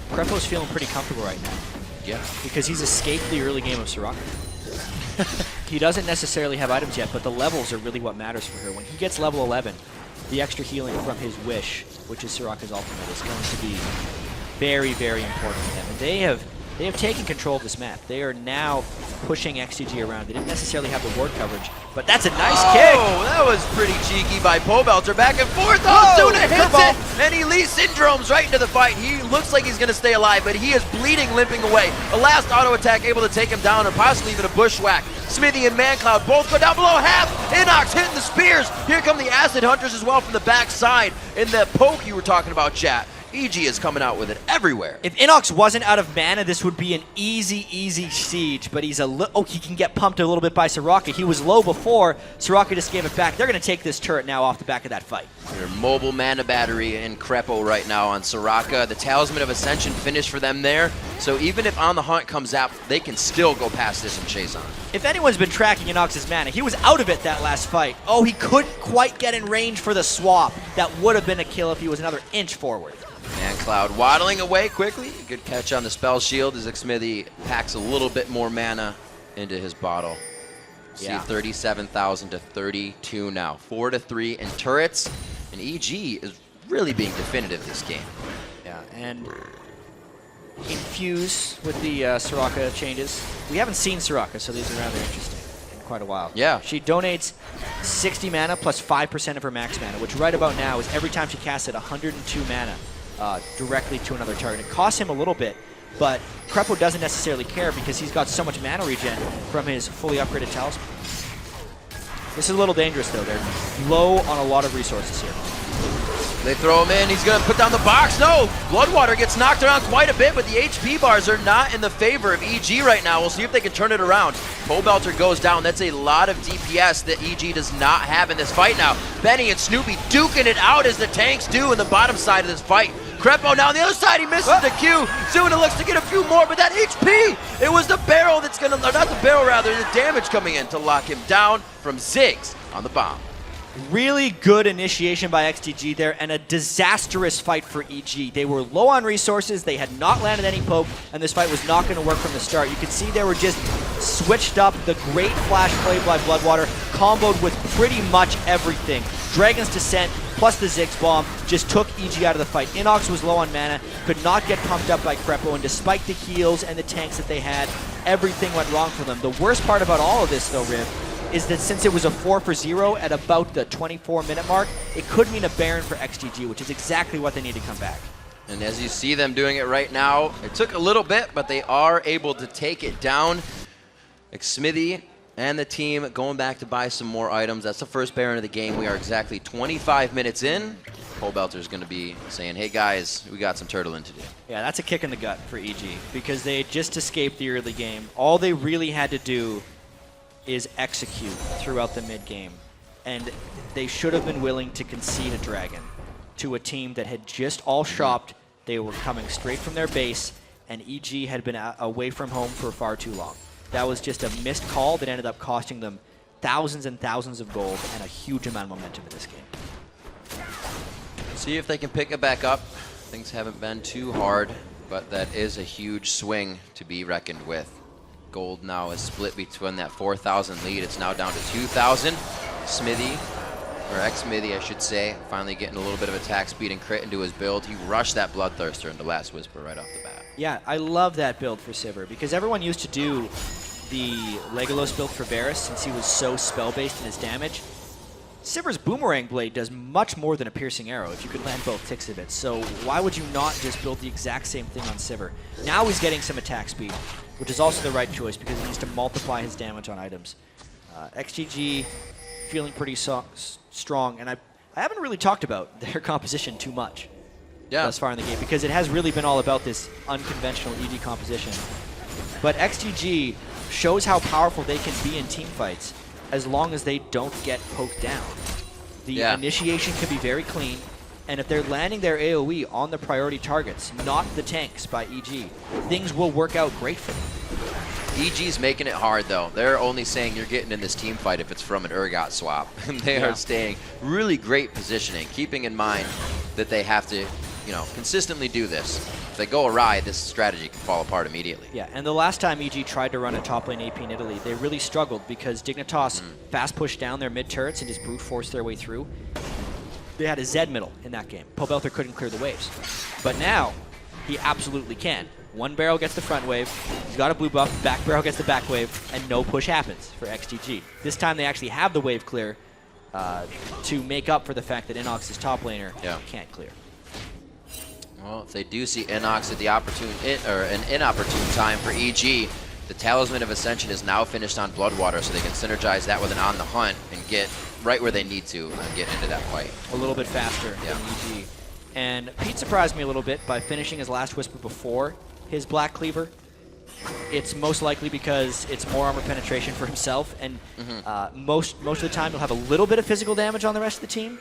Speaker 2: Crepo's feeling pretty comfortable right now.
Speaker 1: Yeah.
Speaker 2: Because he's escaped the early game of Soraka. He doesn't necessarily have items yet, but the levels are really what matters for her. When he gets level 11, the extra healing from his Wish, which is Soraka's ultimate, is going to be very, very important to him. And they have taken control of this map. They are now pushing XDG around. They didn't necessarily have the ward coverage, but that's a nice kick.
Speaker 1: Oh, that was pretty cheeky by Pobelter. Back and forth. Oh, Zuna hits it, and he leads Syndromes right into the fight. He looks like he's going to stay alive, but he is bleeding, limping away. The last auto attack able to take him down, or possibly even a bushwhack. Smithy and ManCloud both go down below half. Inox hitting the spears. Here come the Acid Hunters as well from the backside. In the poke you were talking about, chat. EG is coming out with it everywhere.
Speaker 2: If Inox wasn't out of mana, this would be an easy siege, but he's he can get pumped a little bit by Soraka. He was low before, Soraka just gave it back. They're going to take this turret now off the back of that fight.
Speaker 1: Their mobile mana battery in Crepo right now on Soraka. The Talisman of Ascension finished for them there, so even if On the Hunt comes out, they can still go past this and chase on.
Speaker 2: If anyone's been tracking Inox's mana, he was out of it that last fight. Oh, he couldn't quite get in range for the swap. That would have been a kill if he was another inch forward.
Speaker 1: And Cloud waddling away quickly. Good catch on the spell shield as Xmithy packs a little bit more mana into his bottle.
Speaker 2: Yeah.
Speaker 1: See 37,000 to 32 now. 4-3 in turrets. And EG is really being definitive this game.
Speaker 2: Yeah, and infuse with the Soraka changes. We haven't seen Soraka, so these are rather interesting in quite a while.
Speaker 1: Yeah.
Speaker 2: She donates 60 mana plus 5% of her max mana, which right about now is every time she casts it 102 mana directly to another target. It costs him a little bit, but Crepo doesn't necessarily care because he's got so much mana regen from his fully upgraded talisman. This is a little dangerous though. They're low on a lot of resources here.
Speaker 1: They throw him in. He's going to put down the box. No! Bloodwater gets knocked around quite a bit, but the HP bars are not in the favor of EG right now. We'll see if they can turn it around. Pole Belter goes down. That's a lot of DPS that EG does not have in this fight now. Benny and Snoopy duking it out as the tanks do in the bottom side of this fight. Crepo now on the other side, he misses the Q. Zuna looks to get a few more, but that HP, it was the barrel that's going to, not the barrel rather, the damage coming in to lock him down from Ziggs on the bomb.
Speaker 2: Really good initiation by XDG there, and a disastrous fight for EG. They were low on resources, they had not landed any poke, and this fight was not going to work from the start. You could see they were just switched up. The great flash play by Bloodwater comboed with pretty much everything. Dragon's Descent plus the Ziggs Bomb just took EG out of the fight. Inox was low on mana, could not get pumped up by Crepo, and despite the heals and the tanks that they had, everything went wrong for them. The worst part about all of this, though, Riv, is that since it was a 4-for-0 at about the 24-minute mark, it could mean a Baron for XDG, which is exactly what they need to come back.
Speaker 1: And as you see them doing it right now, it took a little bit, but they are able to take it down. Xmithy and the team going back to buy some more items. That's the first Baron of the game. We are exactly 25 minutes in. Pole Belter's going to be saying, hey guys, we got some turtling to do.
Speaker 2: Yeah, that's a kick in the gut for EG, because they had just escaped the early game. All they really had to do is execute throughout the mid-game. And they should have been willing to concede a dragon to a team that had just all shopped. They were coming straight from their base, and EG had been away from home for far too long. That was just a missed call that ended up costing them thousands and thousands of gold and a huge amount of momentum in this game.
Speaker 1: See if they can pick it back up. Things haven't been too hard, but that is a huge swing to be reckoned with. Gold now is split between that 4,000 lead. It's now down to 2,000. Xmithy, or Xmithy I should say, finally getting a little bit of attack speed and crit into his build. He rushed that Bloodthirster into Last Whisper right off the bat.
Speaker 2: Yeah, I love that build for Sivir, because everyone used to do the Legolas build for Varus since he was so spell-based in his damage. Sivir's Boomerang Blade does much more than a piercing arrow if you could land both ticks of it, so why would you not just build the exact same thing on Sivir? Now he's getting some attack speed, which is also the right choice because he needs to multiply his damage on items. XDG feeling pretty strong, and I haven't really talked about their composition too much thus far in the game, because it has really been all about this unconventional EG composition. But XDG shows how powerful they can be in team fights as long as they don't get poked down. The initiation can be very clean, and if they're landing their AoE on the priority targets, not the tanks by EG, things will work out great for them.
Speaker 1: EG's making it hard though. They're only saying you're getting in this team fight if it's from an Urgot swap. And they are staying really great positioning, keeping in mind that they have to, you know, consistently do this. If they go awry, this strategy can fall apart immediately. Yeah,
Speaker 2: and the last time EG tried to run a top lane AP in Italy, they really struggled because Dignitas fast pushed down their mid turrets and just brute forced their way through. They had a Zed middle in that game. Pole Belter couldn't clear the waves. But now, he absolutely can. One barrel gets the front wave, he's got a blue buff, back barrel gets the back wave, and no push happens for XDG. This time they actually have the wave clear to make up for the fact that Inox's top laner can't clear.
Speaker 1: Well, if they do see Inox at the an inopportune time for EG, the Talisman of Ascension is now finished on Bloodwater, so they can synergize that with an On the Hunt and get right where they need to and get into that fight.
Speaker 2: A little bit faster than EG. And Pete surprised me a little bit by finishing his last Whisper before his Black Cleaver. It's most likely because it's more armor penetration for himself, and most of the time he'll have a little bit of physical damage on the rest of the team,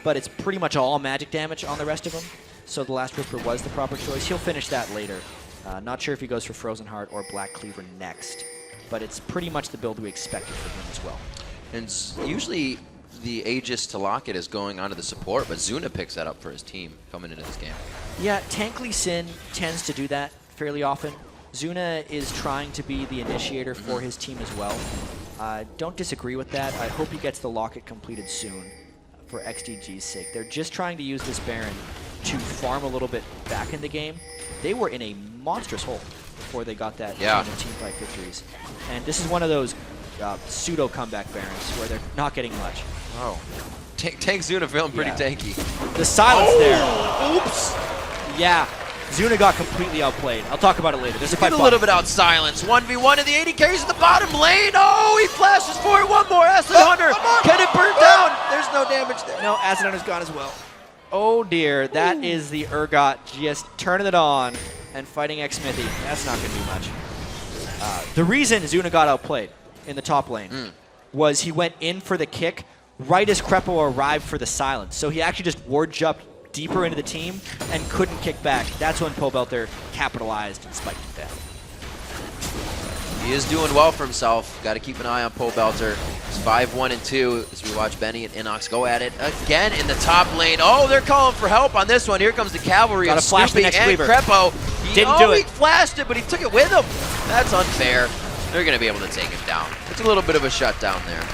Speaker 2: but it's pretty much all magic damage on the rest of them. So the last Whisper was the proper choice. He'll finish that later. Not sure if he goes for Frozen Heart or Black Cleaver next, but it's pretty much the build we expected from him as well.
Speaker 1: And usually the Aegis to lock it is going onto the support, but Zuna picks that up for his team coming into this game.
Speaker 2: Yeah, Tank Lee Sin tends to do that fairly often. Zuna is trying to be the initiator for his team as well. Don't disagree with that. I hope he gets the locket completed soon for XDG's sake. They're just trying to use this Baron to farm a little bit back in the game. They were in a monstrous hole before they got that team fight victories. And this is one of those pseudo comeback Barons where they're not getting much.
Speaker 1: Oh. Tank Zuna feeling pretty tanky.
Speaker 2: The silence there. Oops. Yeah. Zuna got completely outplayed. I'll talk about it later. There's
Speaker 1: a little bit out silence. 1v1 in the 80 carries at the bottom lane. Oh, he flashes for it. One more. Acid Hunter. Can it burn down? There's no damage there.
Speaker 2: No, Acid Hunter's gone as well. Oh dear. That is the Urgot just turning it on and fighting Xmithy. That's not going to do much. The reason Zuna got outplayed in the top lane was he went in for the kick right as Krepo arrived for the silence. So he actually just ward jumped deeper into the team and couldn't kick back. That's when Pobelter capitalized and spiked it down.
Speaker 1: He is doing well for himself. Got to keep an eye on Pobelter. It's 5-1-2 as we watch Benny and Inox go at it again in the top lane. Oh, they're calling for help on this one. Here comes the cavalry of Snoopy and Krepo.
Speaker 2: Didn't do it.
Speaker 1: He flashed it, but he took it with him. That's unfair. They're going to be able to take him down. It's a little bit of a shutdown there.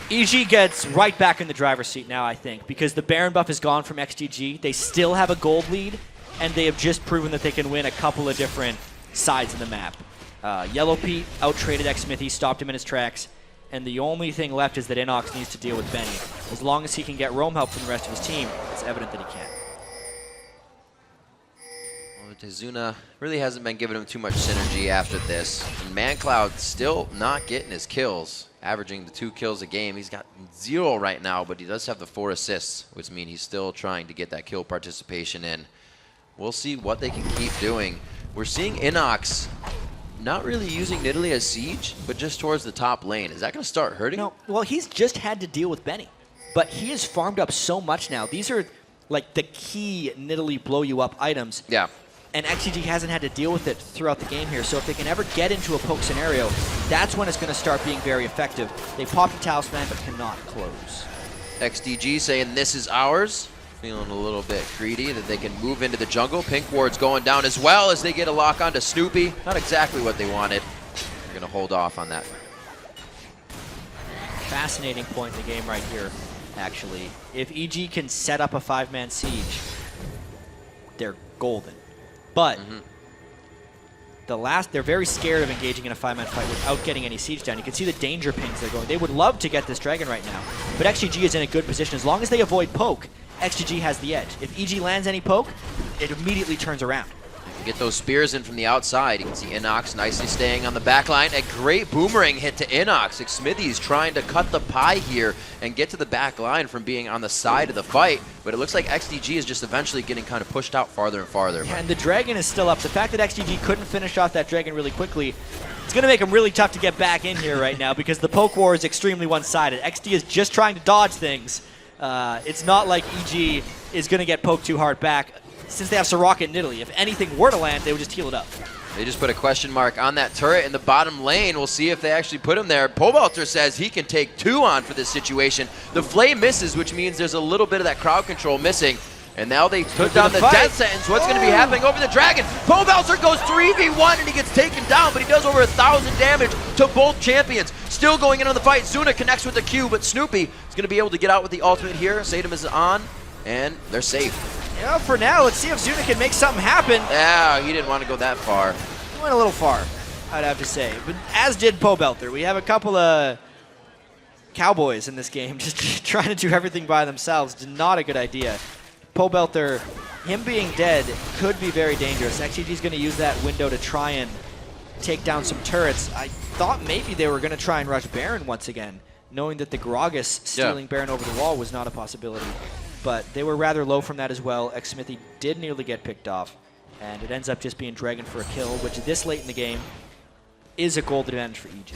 Speaker 2: EG gets right back in the driver's seat now, I think, because the Baron buff is gone from XDG. They still have a gold lead, and they have just proven that they can win a couple of different sides of the map. Yellow Pete out-traded Xmithy, stopped him in his tracks, and the only thing left is that Inox needs to deal with Benny. As long as he can get roam help from the rest of his team, it's evident that he can.
Speaker 1: Zuna really hasn't been giving him too much synergy after this. And ManCloud still not getting his kills, averaging the 2 kills a game. He's got 0 right now, but he does have the 4 assists, which means he's still trying to get that kill participation in. We'll see what they can keep doing. We're seeing Inox not really using Nidalee as siege, but just towards the top lane. Is that going to start hurting him?
Speaker 2: Well, he's just had to deal with Benny, but he has farmed up so much now. These are like the key Nidalee blow you up items.
Speaker 1: Yeah.
Speaker 2: And XDG hasn't had to deal with it throughout the game here, so if they can ever get into a poke scenario, that's when it's going to start being very effective. They popped the Talisman, but cannot close.
Speaker 1: XDG saying this is ours. Feeling a little bit greedy that they can move into the jungle. Pink Ward's going down as well as they get a lock onto Snoopy. Not exactly what they wanted. They're going to hold off on that.
Speaker 2: Fascinating point in the game right here, actually. If EG can set up a 5-man siege, they're golden. But they're very scared of engaging in a 5-man fight without getting any siege down. You can see the danger pings they're going. They would love to get this dragon right now, but XGG is in a good position. As long as they avoid poke, XGG has the edge. If EG lands any poke, it immediately turns around.
Speaker 1: Get those spears in from the outside. You can see Inox nicely staying on the back line. A great boomerang hit to Inox. Smithy's trying to cut the pie here and get to the back line from being on the side of the fight. But it looks like XDG is just eventually getting kind of pushed out farther and farther.
Speaker 2: Yeah, and the dragon is still up. The fact that XDG couldn't finish off that dragon really quickly, it's going to make him really tough to get back in here right now because the poke war is extremely one-sided. XD is just trying to dodge things. It's not like EG is going to get poked too hard back. Since they have Soraka and Nidalee, if anything were to land, they would just heal it up.
Speaker 1: They just put a question mark on that turret in the bottom lane. We'll see if they actually put him there. Pobelter says he can take 2 on for this situation. The flame misses, which means there's a little bit of that crowd control missing. And now they put down the death sentence. What's going to be happening over the dragon? Pobelter goes 3v1 and he gets taken down, but he does over 1,000 damage to both champions. Still going into the fight. Zuna connects with the Q, but Snoopy is going to be able to get out with the ultimate here. Sadum is on, and they're safe.
Speaker 2: Yeah, for now, let's see if Zuna can make something happen.
Speaker 1: Yeah, he didn't want to go that far.
Speaker 2: He went a little far, I'd have to say. But as did Pobelter. We have a couple of cowboys in this game just trying to do everything by themselves. Not a good idea. Pobelter, him being dead could be very dangerous. XGG's going to use that window to try and take down some turrets. I thought maybe they were going to try and rush Baron once again, knowing that the Gragas stealing Baron over the wall was not a possibility. but they were rather low from that as well. Xsmithy did nearly get picked off, and it ends up just being Dragon for a kill, which this late in the game is a gold advantage for EG.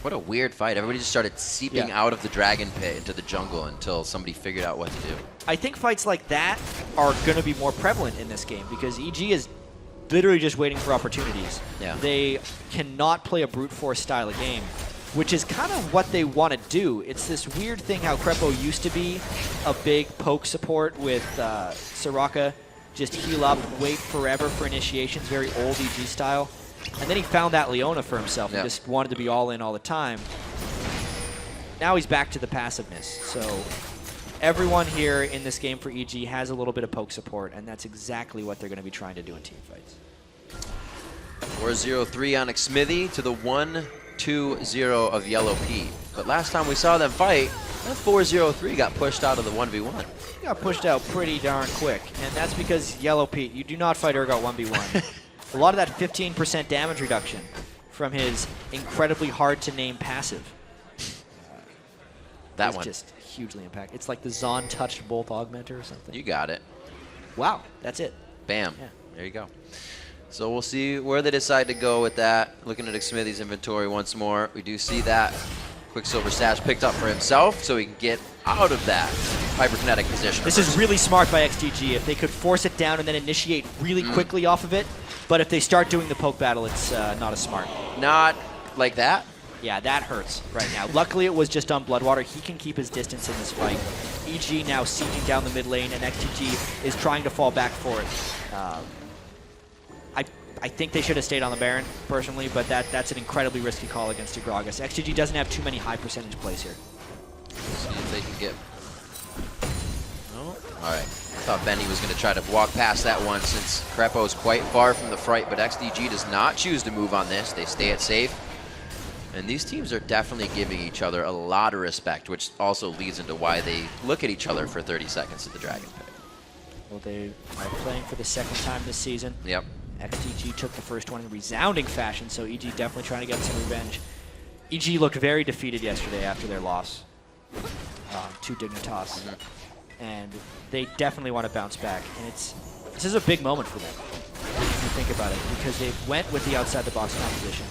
Speaker 1: What a weird fight. Everybody just started seeping out of the Dragon Pit into the jungle until somebody figured out what to do.
Speaker 2: I think fights like that are going to be more prevalent in this game because EG is literally just waiting for opportunities.
Speaker 1: Yeah.
Speaker 2: They cannot play a brute force style of game, which is kind of what they want to do. It's this weird thing how Crepo used to be a big poke support with Soraka, just heal up, wait forever for initiations, very old EG style. And then he found that Leona for himself and just wanted to be all in all the time. Now he's back to the passiveness. So everyone here in this game for EG has a little bit of poke support, and that's exactly what they're going to be trying to do in team fights.
Speaker 1: 4-0-3 on Xsmithy to the 1-2-0 of Yellow P. But last time we saw them fight, that 4-0-3 got pushed out of the 1v1.
Speaker 2: Got pushed out pretty darn quick, and that's because Yellow P, you do not fight Urgot 1v1. A lot of that 15% damage reduction from his incredibly hard-to-name passive.
Speaker 1: That one.
Speaker 2: Just hugely impact. It's like the Zon touched both augmenter or something.
Speaker 1: You got it.
Speaker 2: Wow, that's it.
Speaker 1: Bam.
Speaker 2: Yeah.
Speaker 1: There you go. So we'll see where they decide to go with that. Looking at Xsmithy's inventory once more, we do see that Quicksilver Sash picked up for himself so he can get out of that hyperkinetic position.
Speaker 2: This is really smart by XDG. If they could force it down and then initiate really quickly off of it, but if they start doing the poke battle, it's not as smart.
Speaker 1: Not like that?
Speaker 2: Yeah, that hurts right now. Luckily, it was just on Bloodwater. He can keep his distance in this fight. EG now sieging down the mid lane, and XDG is trying to fall back for it. I think they should have stayed on the Baron, personally, but that's an incredibly risky call against Agragas. XDG doesn't have too many high percentage plays here.
Speaker 1: See if they can get... Oh, all right. I thought Benny was going to try to walk past that one since Crepo is quite far from the fight, but XDG does not choose to move on this. They stay it safe. And these teams are definitely giving each other a lot of respect, which also leads into why they look at each other for 30 seconds at the Dragon Pit.
Speaker 2: Well, they are playing for the second time this season.
Speaker 1: Yep.
Speaker 2: XDG took the first one in resounding fashion, so EG definitely trying to get some revenge. EG looked very defeated yesterday after their loss to Dignitas, and they definitely want to bounce back. And this is a big moment for them, if you think about it, because they went with the outside-the-box composition.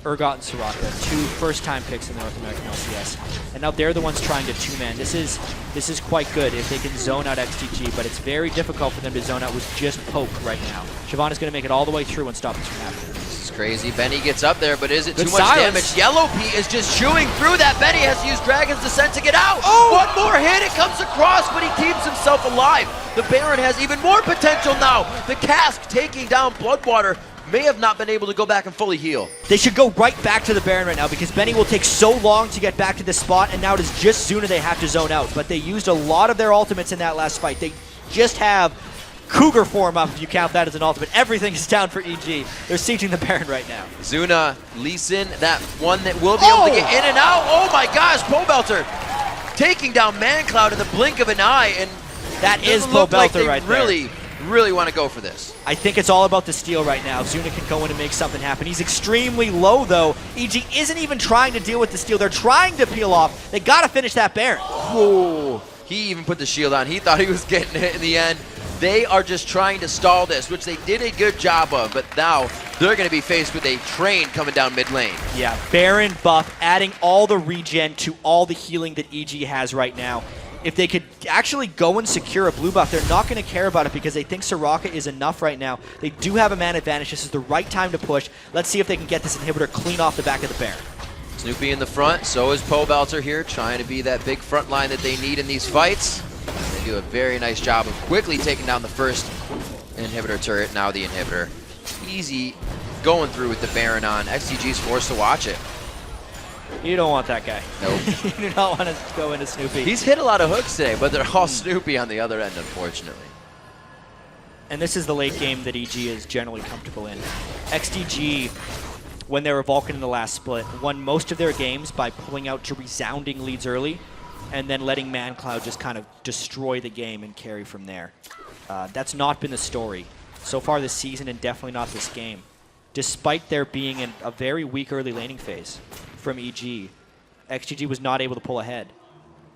Speaker 2: Urgot and Soraka, two first-time picks in the North American LCS, and now they're the ones trying to two-man. This is quite good if they can zone out XDG, but it's very difficult for them to zone out with just poke right now. Siobhan is going to make it all the way through and stop this from happening.
Speaker 1: This is crazy. Benny gets up there, but is it
Speaker 2: Good
Speaker 1: too much
Speaker 2: silence.
Speaker 1: damage? Yellow P is just chewing through that. Benny has to use Dragon's Descent to get out. Oh! One more hit, it comes across, but he keeps himself alive. The Baron has even more potential now. The Cask taking down Bloodwater. May have not been able to go back and fully heal.
Speaker 2: They should go right back to the Baron right now because Benny will take so long to get back to this spot, and now it is just Zuna they have to zone out. But they used a lot of their ultimates in that last fight. They just have Cougar form up if you count that as an ultimate. Everything is down for EG. They're sieging the Baron right now.
Speaker 1: Zuna, Lee Sin, that one that will be able to get in and out. Oh my gosh, Pobelter taking down ManCloud in the blink of an eye, and
Speaker 2: that is
Speaker 1: Pobelter
Speaker 2: like
Speaker 1: right there. Really want to go for this.
Speaker 2: I think it's all about the steal right now. Zuna can go in and make something happen. He's extremely low, though. EG isn't even trying to deal with the steal. They're trying to peel off. They got to finish that Baron.
Speaker 1: Whoa. He even put the shield on. He thought he was getting hit in the end. They are just trying to stall this, which they did a good job of, but now they're going to be faced with a train coming down mid lane.
Speaker 2: Yeah, Baron buff, adding all the regen to all the healing that EG has right now. If they could actually go and secure a blue buff, they're not going to care about it because they think Soraka is enough right now. They do have a man advantage. This is the right time to push. Let's see if they can get this inhibitor clean off the back of the Baron.
Speaker 1: Snoopy in the front, so is Pobelter here, trying to be that big front line that they need in these fights. They do a very nice job of quickly taking down the first inhibitor turret, now the inhibitor. Easy going through with the Baron on. XDG's forced to watch it.
Speaker 2: You don't want that guy.
Speaker 1: Nope.
Speaker 2: You do not want to go into Snoopy.
Speaker 1: He's hit a lot of hooks today, but they're all Snoopy on the other end, unfortunately.
Speaker 2: And this is the late game that EG is generally comfortable in. XDG, when they were Vulcan in the last split, won most of their games by pulling out to resounding leads early and then letting ManCloud just kind of destroy the game and carry from there. That's not been the story so far this season, and definitely not this game. Despite there being a very weak early laning phase from EG, XGG was not able to pull ahead.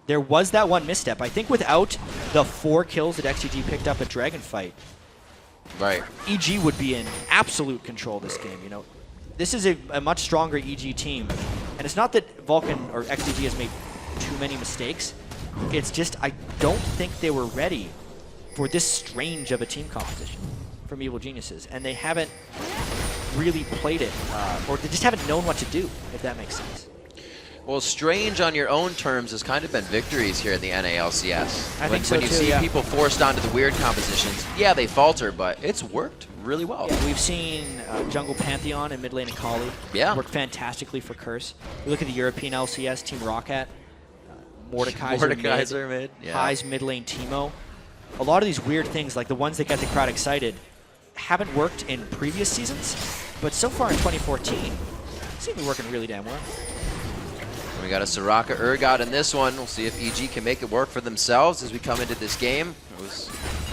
Speaker 2: there was that one misstep. I think without the 4 kills that XDG picked up at Dragon Fight,
Speaker 1: Right.
Speaker 2: EG would be in absolute control of this game. You know, this is a much stronger EG team, and it's not that Vulcan or XDG has made too many mistakes. It's just I don't think they were ready for this strange of a team composition from Evil Geniuses, and they haven't really played it, or they just haven't known what to do, if that makes sense.
Speaker 1: Well, strange on your own terms has kind of been victories here in the NA LCS.
Speaker 2: I think so
Speaker 1: when you
Speaker 2: too,
Speaker 1: see
Speaker 2: yeah.
Speaker 1: people forced onto the weird compositions, yeah, they falter, but it's worked really well.
Speaker 2: Yeah, we've seen Jungle Pantheon and mid lane Akali work fantastically for Curse. We look at the European LCS, Team Rocket, Mordekaiser
Speaker 1: mid,
Speaker 2: Highs mid lane Teemo. A lot of these weird things, like the ones that get the crowd excited, haven't worked in previous seasons, but so far in 2014, seem to be working really damn well.
Speaker 1: We got a Soraka Urgot in this one. We'll see if EG can make it work for themselves as we come into this game. It was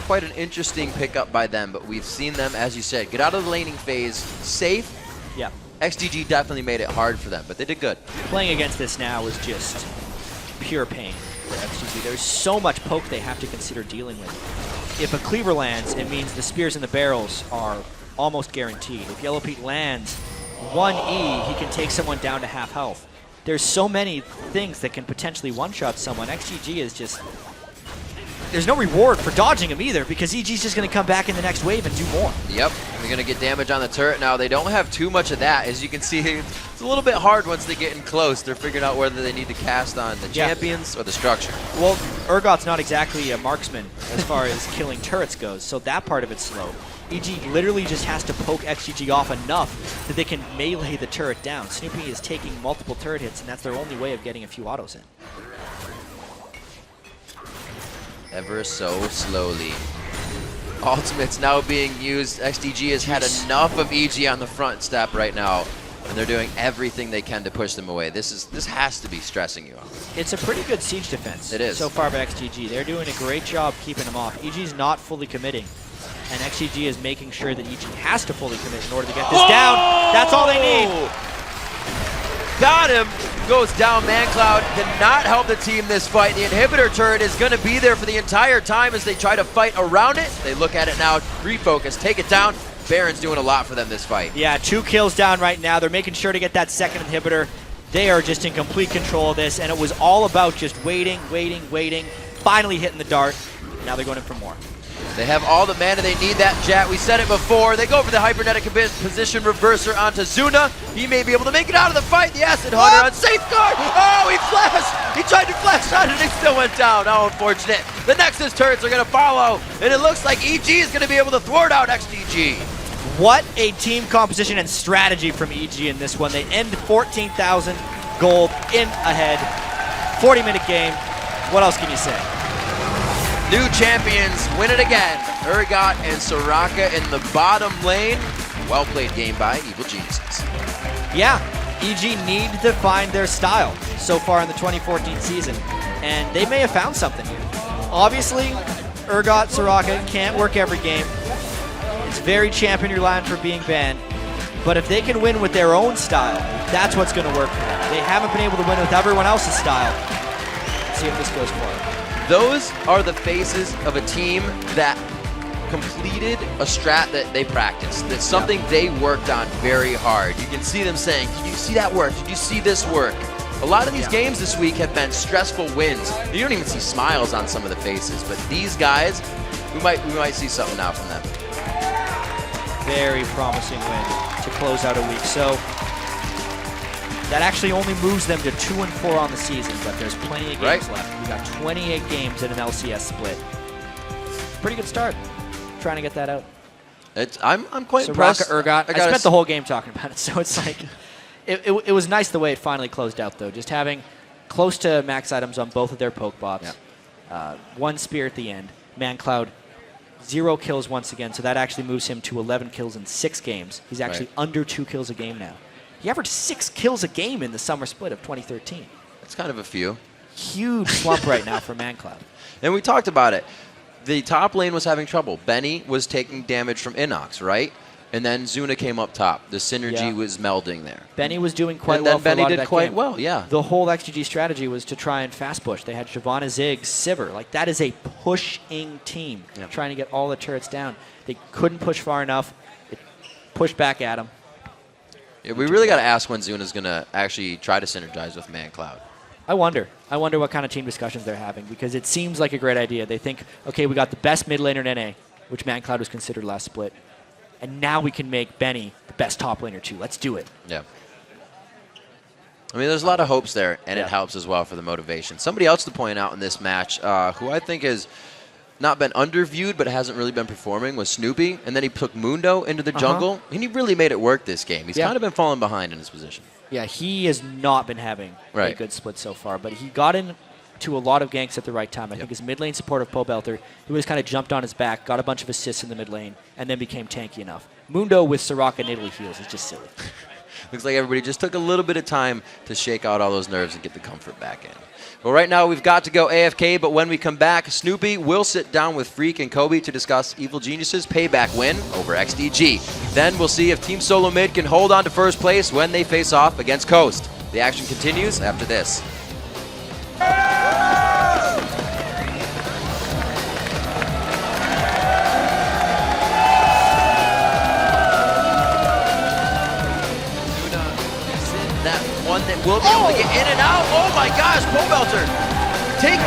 Speaker 1: quite an interesting pickup by them, but we've seen them, as you said, get out of the laning phase safe.
Speaker 2: Yeah.
Speaker 1: XDG definitely made it hard for them, but they did good.
Speaker 2: Playing against this now is just pure pain for XDG. There's so much poke they have to consider dealing with. If a cleaver lands, it means the spears and the barrels are almost guaranteed. If Yellow Pete lands 1E, he can take someone down to half health. There's so many things that can potentially one-shot someone. XGG is just... There's no reward for dodging him either, because EG's just going to come back in the next wave and do more.
Speaker 1: Yep, they're going to get damage on the turret now. They don't have too much of that. As you can see, it's a little bit hard once they get in close. They're figuring out whether they need to cast on the champions or the structure.
Speaker 2: Well, Urgot's not exactly a marksman as far as killing turrets goes, so that part of it's slow. EG literally just has to poke XGG off enough that they can melee the turret down. Snoopy is taking multiple turret hits, and that's their only way of getting a few autos in.
Speaker 1: Ever so slowly. Ultimate's now being used. XDG has had enough of EG on the front step right now, and they're doing everything they can to push them away. This has to be stressing you out.
Speaker 2: It's a pretty good siege defense.
Speaker 1: It is.
Speaker 2: So far by XGG. They're doing a great job keeping them off. EG's not fully committing, and XGG is making sure that EG has to fully commit in order to get this down. That's all they need.
Speaker 1: Got him. Goes down. ManCloud cannot help the team this fight. The inhibitor turret is going to be there for the entire time as they try to fight around it. They look at it now, refocus, take it down. Baron's doing a lot for them this fight.
Speaker 2: Yeah, 2 kills down right now. They're making sure to get that second inhibitor. They are just in complete control of this, and it was all about just waiting, finally hitting the dart. Now they're going in for more.
Speaker 1: They have all the mana they need, that Jet. We said it before. They go for the hypernetic position reverser onto Zuna. He may be able to make it out of the fight. The Acid Hunter on Safeguard. Oh, he flashed. He tried to flash on it and he still went down. How unfortunate. The Nexus turrets are going to follow, and it looks like EG is going to be able to thwart out XDG.
Speaker 2: What a team composition and strategy from EG in this one. They end 14,000 gold in ahead. 40-minute game. What else can you say?
Speaker 1: New champions win it again. Urgot and Soraka in the bottom lane. Well played game by Evil Geniuses.
Speaker 2: Yeah, EG need to find their style so far in the 2014 season, and they may have found something here. Obviously, Urgot, Soraka can't work every game. It's very champion reliant for being banned, but if they can win with their own style, that's what's going to work for them. They haven't been able to win with everyone else's style. Let's see if this goes for them.
Speaker 1: Those are the faces of a team that completed a strat that they practiced. That's something they worked on very hard. You can see them saying, did you see that work? Did you see this work? A lot of these games this week have been stressful wins. You don't even see smiles on some of the faces, but these guys, we might see something now from them.
Speaker 2: Very promising win to close out a week. So that actually only moves them to 2-4 on the season, but there's plenty of games left. We got 28 games in an LCS split. Pretty good start. Trying to get that out.
Speaker 1: I'm quite
Speaker 2: So
Speaker 1: impressed.
Speaker 2: Urgot. I spent the whole game talking about it, so it's like it was nice the way it finally closed out, though. Just having close to max items on both of their poke bots. Yeah. 1 spear at the end. ManCloud, 0 kills once again, so that actually moves him to 11 kills in 6 games. He's actually under 2 kills a game now. He averaged 6 kills a game in the summer split of 2013.
Speaker 1: That's kind of a few.
Speaker 2: Huge slump right now for ManCloud.
Speaker 1: And we talked about it. The top lane was having trouble. Benny was taking damage from Inox, right? and then Zuna came up top. The synergy was melding there.
Speaker 2: Benny was doing quite
Speaker 1: and
Speaker 2: well.
Speaker 1: And then Benny
Speaker 2: did
Speaker 1: quite well, yeah.
Speaker 2: The whole XDG strategy was to try and fast push. They had Shyvana, Ziggs, Sivir. Like, that is a pushing team, trying to get all the turrets down. They couldn't push far enough. It pushed back at them.
Speaker 1: Yeah, we really got to ask when Zuna's going to actually try to synergize with ManCloud.
Speaker 2: I wonder what kind of team discussions they're having, because it seems like a great idea. They think, okay, we got the best mid laner in NA, which ManCloud was considered last split. And now we can make Benny the best top laner too. Let's do it.
Speaker 1: Yeah. I mean, there's a lot of hopes there, and it helps as well for the motivation. Somebody else to point out in this match, who I think has not been underviewed but hasn't really been performing, was Snoopy. And then he took Mundo into the jungle, and he really made it work this game. He's kind of been falling behind in his position.
Speaker 2: Yeah, he has not been having a good split so far, but he got into a lot of ganks at the right time. I think his mid lane support of Pobelter, he was kind of jumped on his back, got a bunch of assists in the mid lane, and then became tanky enough. Mundo with Soraka and Italy heals is just silly.
Speaker 1: Looks like everybody just took a little bit of time to shake out all those nerves and get the comfort back in. Well, right now we've got to go AFK, but when we come back, Snoopy will sit down with Freak and Kobe to discuss Evil Genius's payback win over XDG. Then we'll see if Team Solo Mid can hold on to first place when they face off against Coast. The action continues after this. That one that will be able to get in and out. Oh my gosh, Pobelter. Take